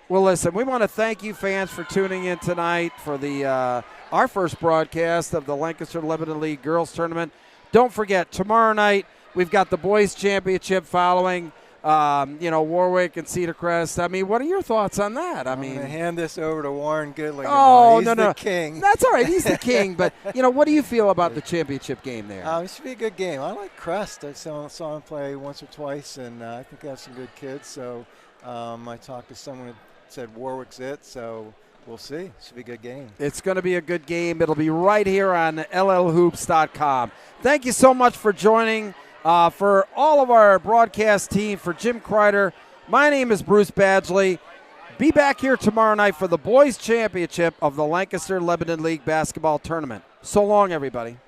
Well, listen, we want to thank you fans for tuning in tonight for the our first broadcast of the Lancaster Lebanon League Girls Tournament. Don't forget, tomorrow night we've got the Boys Championship following. Warwick and Cedar Crest. I mean, what are your thoughts on that? I'm going to hand this over to Warren Goodling. Oh, He's the king. That's all right. He's the king. But, what do you feel about the championship game there? It should be a good game. I like Crest. I saw him play once or twice, and I think they have some good kids. So I talked to someone who said Warwick's it, so we'll see. It should be a good game. It's going to be a good game. It'll be right here on llhoops.com. Thank you so much for joining. For all of our broadcast team, for Jim Kreider, my name is Bruce Badgley. Be back here tomorrow night for the Boys Championship of the Lancaster Lebanon League Basketball Tournament. So long, everybody.